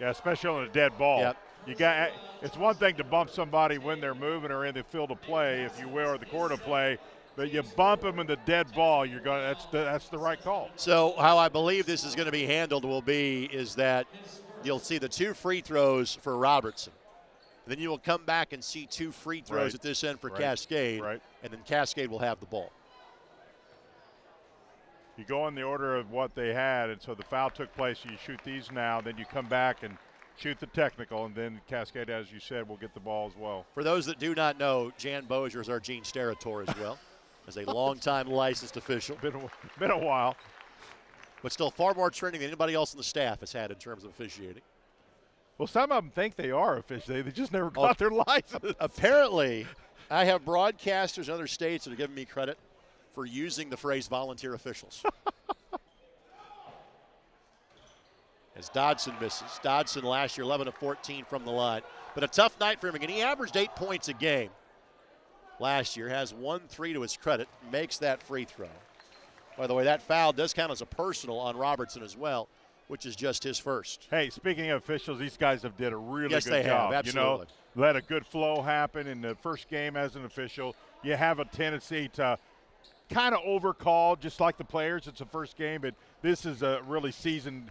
Yeah, especially on a dead ball. Yep. It's one thing to bump somebody when they're moving or in the field of play, if you will, or the court of play. But you bump them in the dead ball, that's the right call. So how I believe this is going to be handled is that you'll see the 2 free throws for Robertson. And then you will come back and see 2 free throws at this end for Cascade. Right. And then Cascade will have the ball. You go in the order of what they had, and so the foul took place. You shoot these now, then you come back and shoot the technical, and then Cascade, as you said, will get the ball as well. For those that do not know, Jan Bozier is our Gene Steratore as well, as a longtime licensed official. Been a while. But still far more training than anybody else on the staff has had in terms of officiating. Well, some of them think they are officiating. They just never got their license. Apparently, I have broadcasters in other states that are giving me credit for using the phrase volunteer officials. As Dodson misses. Dodson last year 11 of 14 from the line. But a tough night for him again. He averaged 8 points a game last year, has 1 3 to his credit, makes that free throw. By the way, that foul does count as a personal on Robertson as well, which is just his first. Hey, speaking of officials, these guys have did a really good job. Yes, they have, absolutely. Let a good flow happen in the first game as an official. You have a tendency to kind of overcall, just like the players. It's the first game, but this is a really seasoned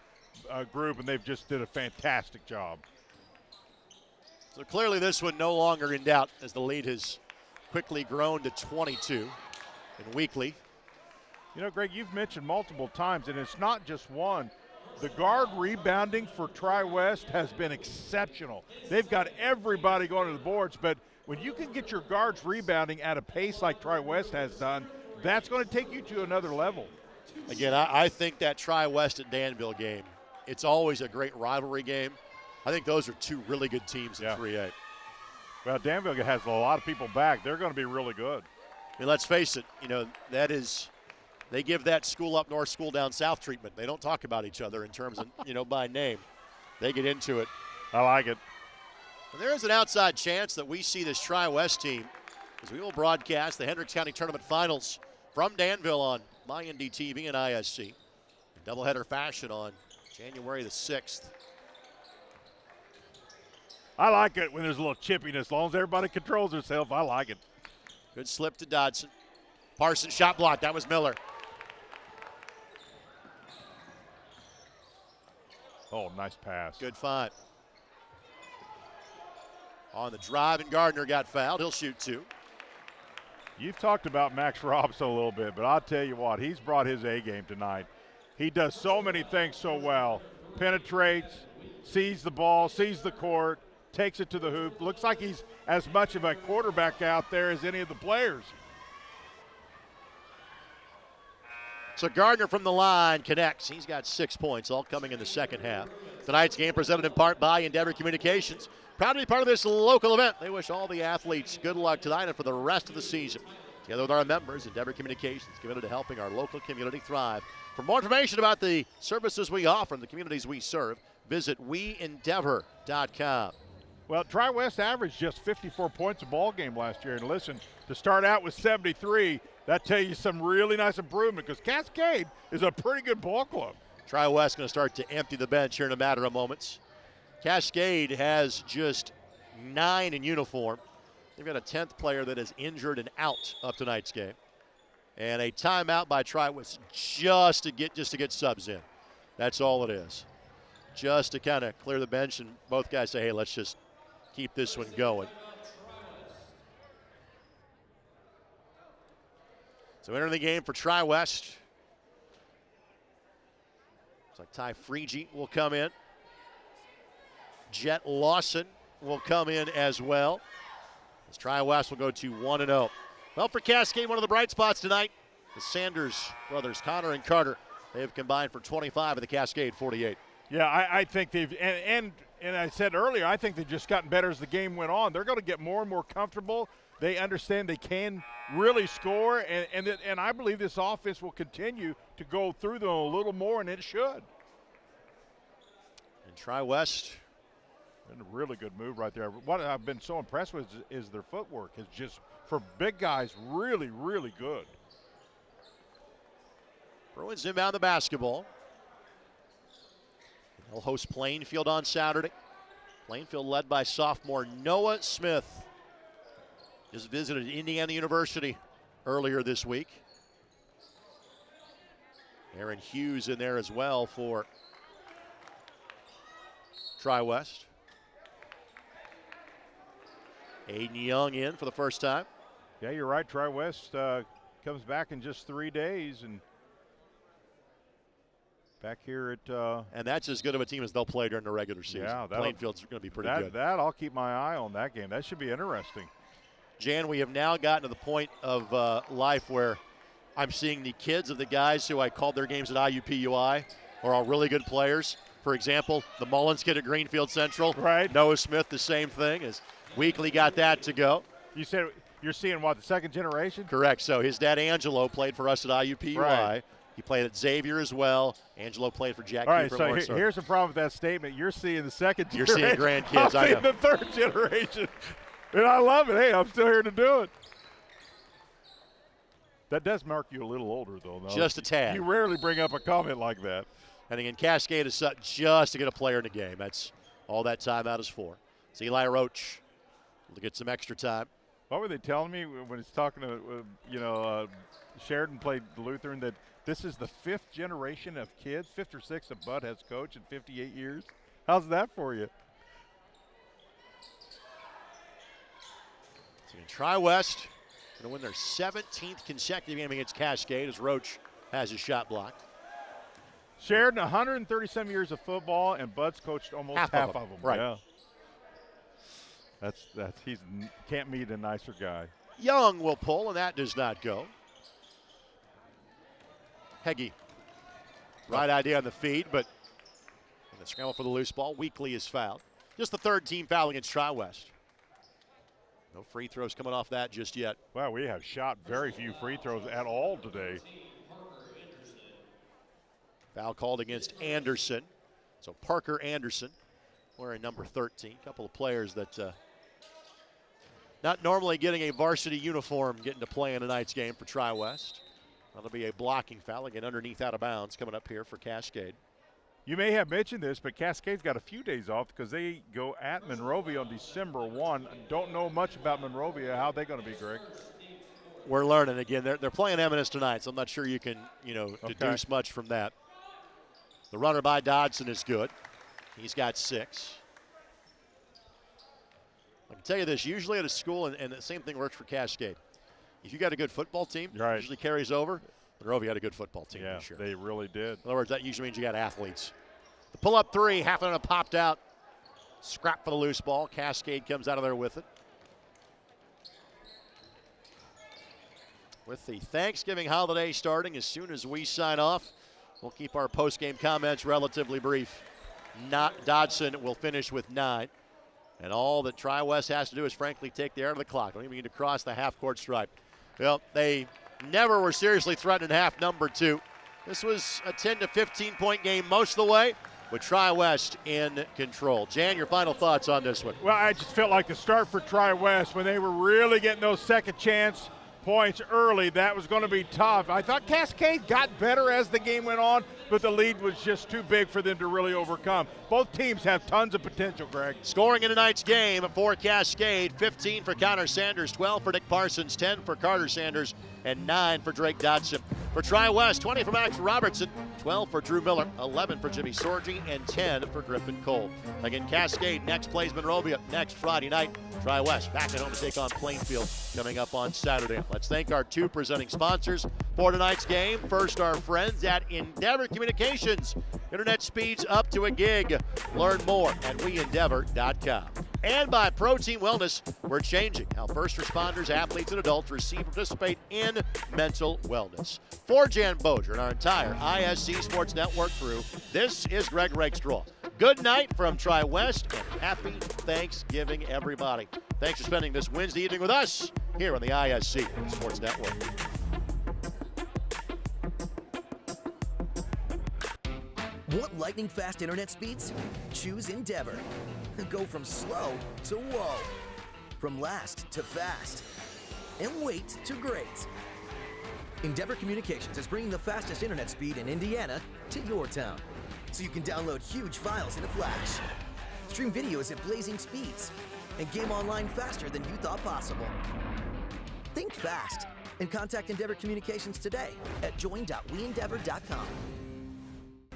group, and they've just did a fantastic job. So clearly this one no longer in doubt as the lead has quickly grown to 22 and weekly. You know, Greg, you've mentioned multiple times, and it's not just one. The guard rebounding for Tri-West has been exceptional. They've got everybody going to the boards, but when you can get your guards rebounding at a pace like Tri-West has done, that's going to take you to another level. Again, I think that Tri-West at Danville game, it's always a great rivalry game. I think those are 2 really good teams in 3A. Well, Danville has a lot of people back. They're going to be really good. I mean, let's face it, that is – they give that school up north, school down south treatment. They don't talk about each other in terms of, by name. They get into it. I like it. And there is an outside chance that we see this Tri-West team as we will broadcast the Hendricks County Tournament Finals from Danville on MyNDTV and ISC. In doubleheader fashion on January the 6th. I like it when there's a little chippiness. As long as everybody controls themselves, I like it. Good slip to Dodson. Parsons shot blocked. That was Miller. Oh, nice pass. Good find. On the drive, and Gardner got fouled. He'll shoot 2. You've talked about Max Robson a little bit, but I'll tell you what, he's brought his A game tonight. He does so many things so well. Penetrates, sees the ball, sees the court, takes it to the hoop. Looks like he's as much of a quarterback out there as any of the players. So Gardner from the line connects. He's got 6 points, all coming in the second half. Tonight's game presented in part by Endeavor Communications. Proud to be part of this local event. They wish all the athletes good luck tonight and for the rest of the season. Together with our members, Endeavor Communications, committed to helping our local community thrive. For more information about the services we offer and the communities we serve, visit weendeavor.com. Well, Tri-West averaged just 54 points a ball game last year. And listen, to start out with 73, that tells you some really nice improvement because Cascade is a pretty good ball club. Tri-West going to start to empty the bench here in a matter of moments. Cascade has just 9 in uniform. They've got a 10th player that is injured and out of tonight's game. And a timeout by Tri-West just to get subs in. That's all it is. Just to kind of clear the bench and both guys say, hey, let's just keep this one going. So entering the game for Tri-West. Looks like Ty Freege will come in. Jet Lawson will come in as well. As Tri-West will go to 1-0. Well, for Cascade, one of the bright spots tonight, the Sanders brothers, Connor and Carter, they have combined for 25 of the Cascade 48. Yeah, I think they've, and I said earlier, I think they've just gotten better as the game went on. They're going to get more and more comfortable. They understand they can really score, and I believe this offense will continue to go through them a little more, and it should. And Tri-West. And a really good move right there. What I've been so impressed with is their footwork. It's just, for big guys, really, really good. Bruins inbound the basketball. They'll host Plainfield on Saturday. Plainfield led by sophomore Noah Smith. Just visited Indiana University earlier this week. Aaron Hughes in there as well for Tri-West. Aiden Young in for the first time. Yeah, you're right. Tri-West comes back in just 3 days and back here at and that's as good of a team as they'll play during the regular season. Yeah, Plainfield's going to be pretty good. I'll keep my eye on that game. That should be interesting. Jan, we have now gotten to the point of life where I'm seeing the kids of the guys who I called their games at IUPUI are all really good players. For example, the Mullins kid at Greenfield Central. Right. Noah Smith, the same thing. As Weekly got that to go. You said you're seeing, what, the second generation? Correct. So his dad, Angelo, played for us at IUPUI. Right. He played at Xavier as well. Angelo played for Jack. All right, so here's the problem with that statement. You're seeing the second generation. You're seeing grandkids. I'm seeing the third generation. And I love it. Hey, I'm still here to do it. That does mark you a little older, though. Just a tad. You rarely bring up a comment like that. And again, Cascade is just to get a player in the game. That's all that timeout is for. It's Eli Roach to get some extra time. What were they telling me when he's talking to, Sheridan played Lutheran, that this is the 5th generation of kids, 5th or 6th of Bud has coached in 58 years? How's that for you? So Tri-West going to win their 17th consecutive game against Cascade as Roach has his shot blocked. Sheridan, 137 years of football, and Bud's coached almost half of them. Right. Yeah. He's can't meet a nicer guy. Young will pull, and that does not go. Heggie, right idea on the feed, but in the scramble for the loose ball, Weekly is fouled. Just the 3rd team foul against Tri-West. No free throws coming off that just yet. Wow, we have shot very few free throws at all today. Foul called against Anderson. So Parker Anderson wearing number 13. A couple of players that not normally getting a varsity uniform getting to play in tonight's game for Tri-West. That'll be a blocking foul, again underneath out of bounds coming up here for Cascade. You may have mentioned this, but Cascade's got a few days off because they go at Monrovia on December 1. Don't know much about Monrovia. How are they going to be, Greg? We're learning. Again, they're playing Eminence tonight, so I'm not sure you can, deduce much from that. The runner by Dodson is good. He's got 6. I can tell you this, usually at a school, and the same thing works for Cascade. If you got a good football team, right, usually carries over. Monrovia had a good football team Yeah, this year. they really did. In other words, that usually means you got athletes. The pull-up three, half of it popped out. Scrap for the loose ball. Cascade comes out of there with it. With the Thanksgiving holiday starting as soon as we sign off, we'll keep our post-game comments relatively brief. Dodson will finish with 9. And all that Tri-West has to do is, frankly, take the air out of the clock. Don't even need to cross the half-court stripe. Well, they never were seriously threatened in half number 2. This was a 10 to 15-point game most of the way, with Tri-West in control. Jan, your final thoughts on this one? Well, I just felt like the start for Tri-West, when they were really getting those second chance points early, that was going to be tough. I thought Cascade got better as the game went on, but the lead was just too big for them to really overcome. Both teams have tons of potential, Greg. Scoring in tonight's game for Cascade, 15 for Connor Sanders, 12 for Nick Parsons, 10 for Carter Sanders, and 9 for Drake Dodson. For Tri-West, 20 for Max Robertson, 12 for Drew Miller, 11 for Jimmy Sorgi, and 10 for Griffin Cole. Again, Cascade next plays Monrovia next Friday night. Tri-West back at home to take on Plainfield coming up on Saturday. Let's thank our 2 presenting sponsors for tonight's game. First, our friends at Endeavor Communications. Internet speeds up to a gig. Learn more at weendeavor.com. And by Protein Wellness, we're changing how first responders, athletes, and adults receive and participate in mental wellness. For Jan Boger and our entire ISC Sports Network crew, this is Greg Rakestraw. Good night from Tri-West, and happy Thanksgiving, everybody. Thanks for spending this Wednesday evening with us here on the ISC Sports Network. Want lightning-fast internet speeds? Choose Endeavor. Go from slow to whoa. From last to fast. And wait to great. Endeavor Communications is bringing the fastest internet speed in Indiana to your town, so you can download huge files in a flash, stream videos at blazing speeds, and game online faster than you thought possible. Think fast and contact Endeavor Communications today at join.weendeavor.com.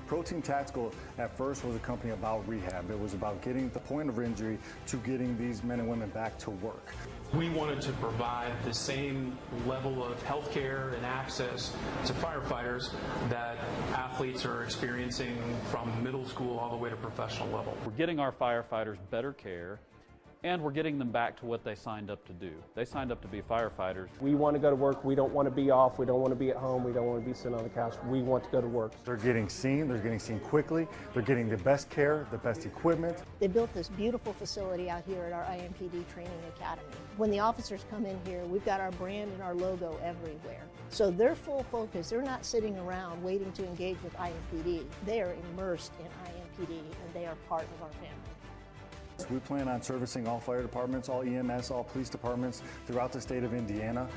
Protein Tactical at first was a company about rehab. It was about getting the point of injury to getting these men and women back to work. We wanted to provide the same level of health care and access to firefighters that athletes are experiencing from middle school all the way to professional level. We're getting our firefighters better care, and we're getting them back to what they signed up to do. They signed up to be firefighters. We want to go to work. We don't want to be off. We don't want to be at home. We don't want to be sitting on the couch. We want to go to work. They're getting seen quickly. They're getting the best care, the best equipment. They built this beautiful facility out here at our IMPD Training Academy. When the officers come in here, we've got our brand and our logo everywhere. So their full focus, they're not sitting around waiting to engage with IMPD. They are immersed in IMPD, and they are part of our family. We plan on servicing all fire departments, all EMS, all police departments throughout the state of Indiana.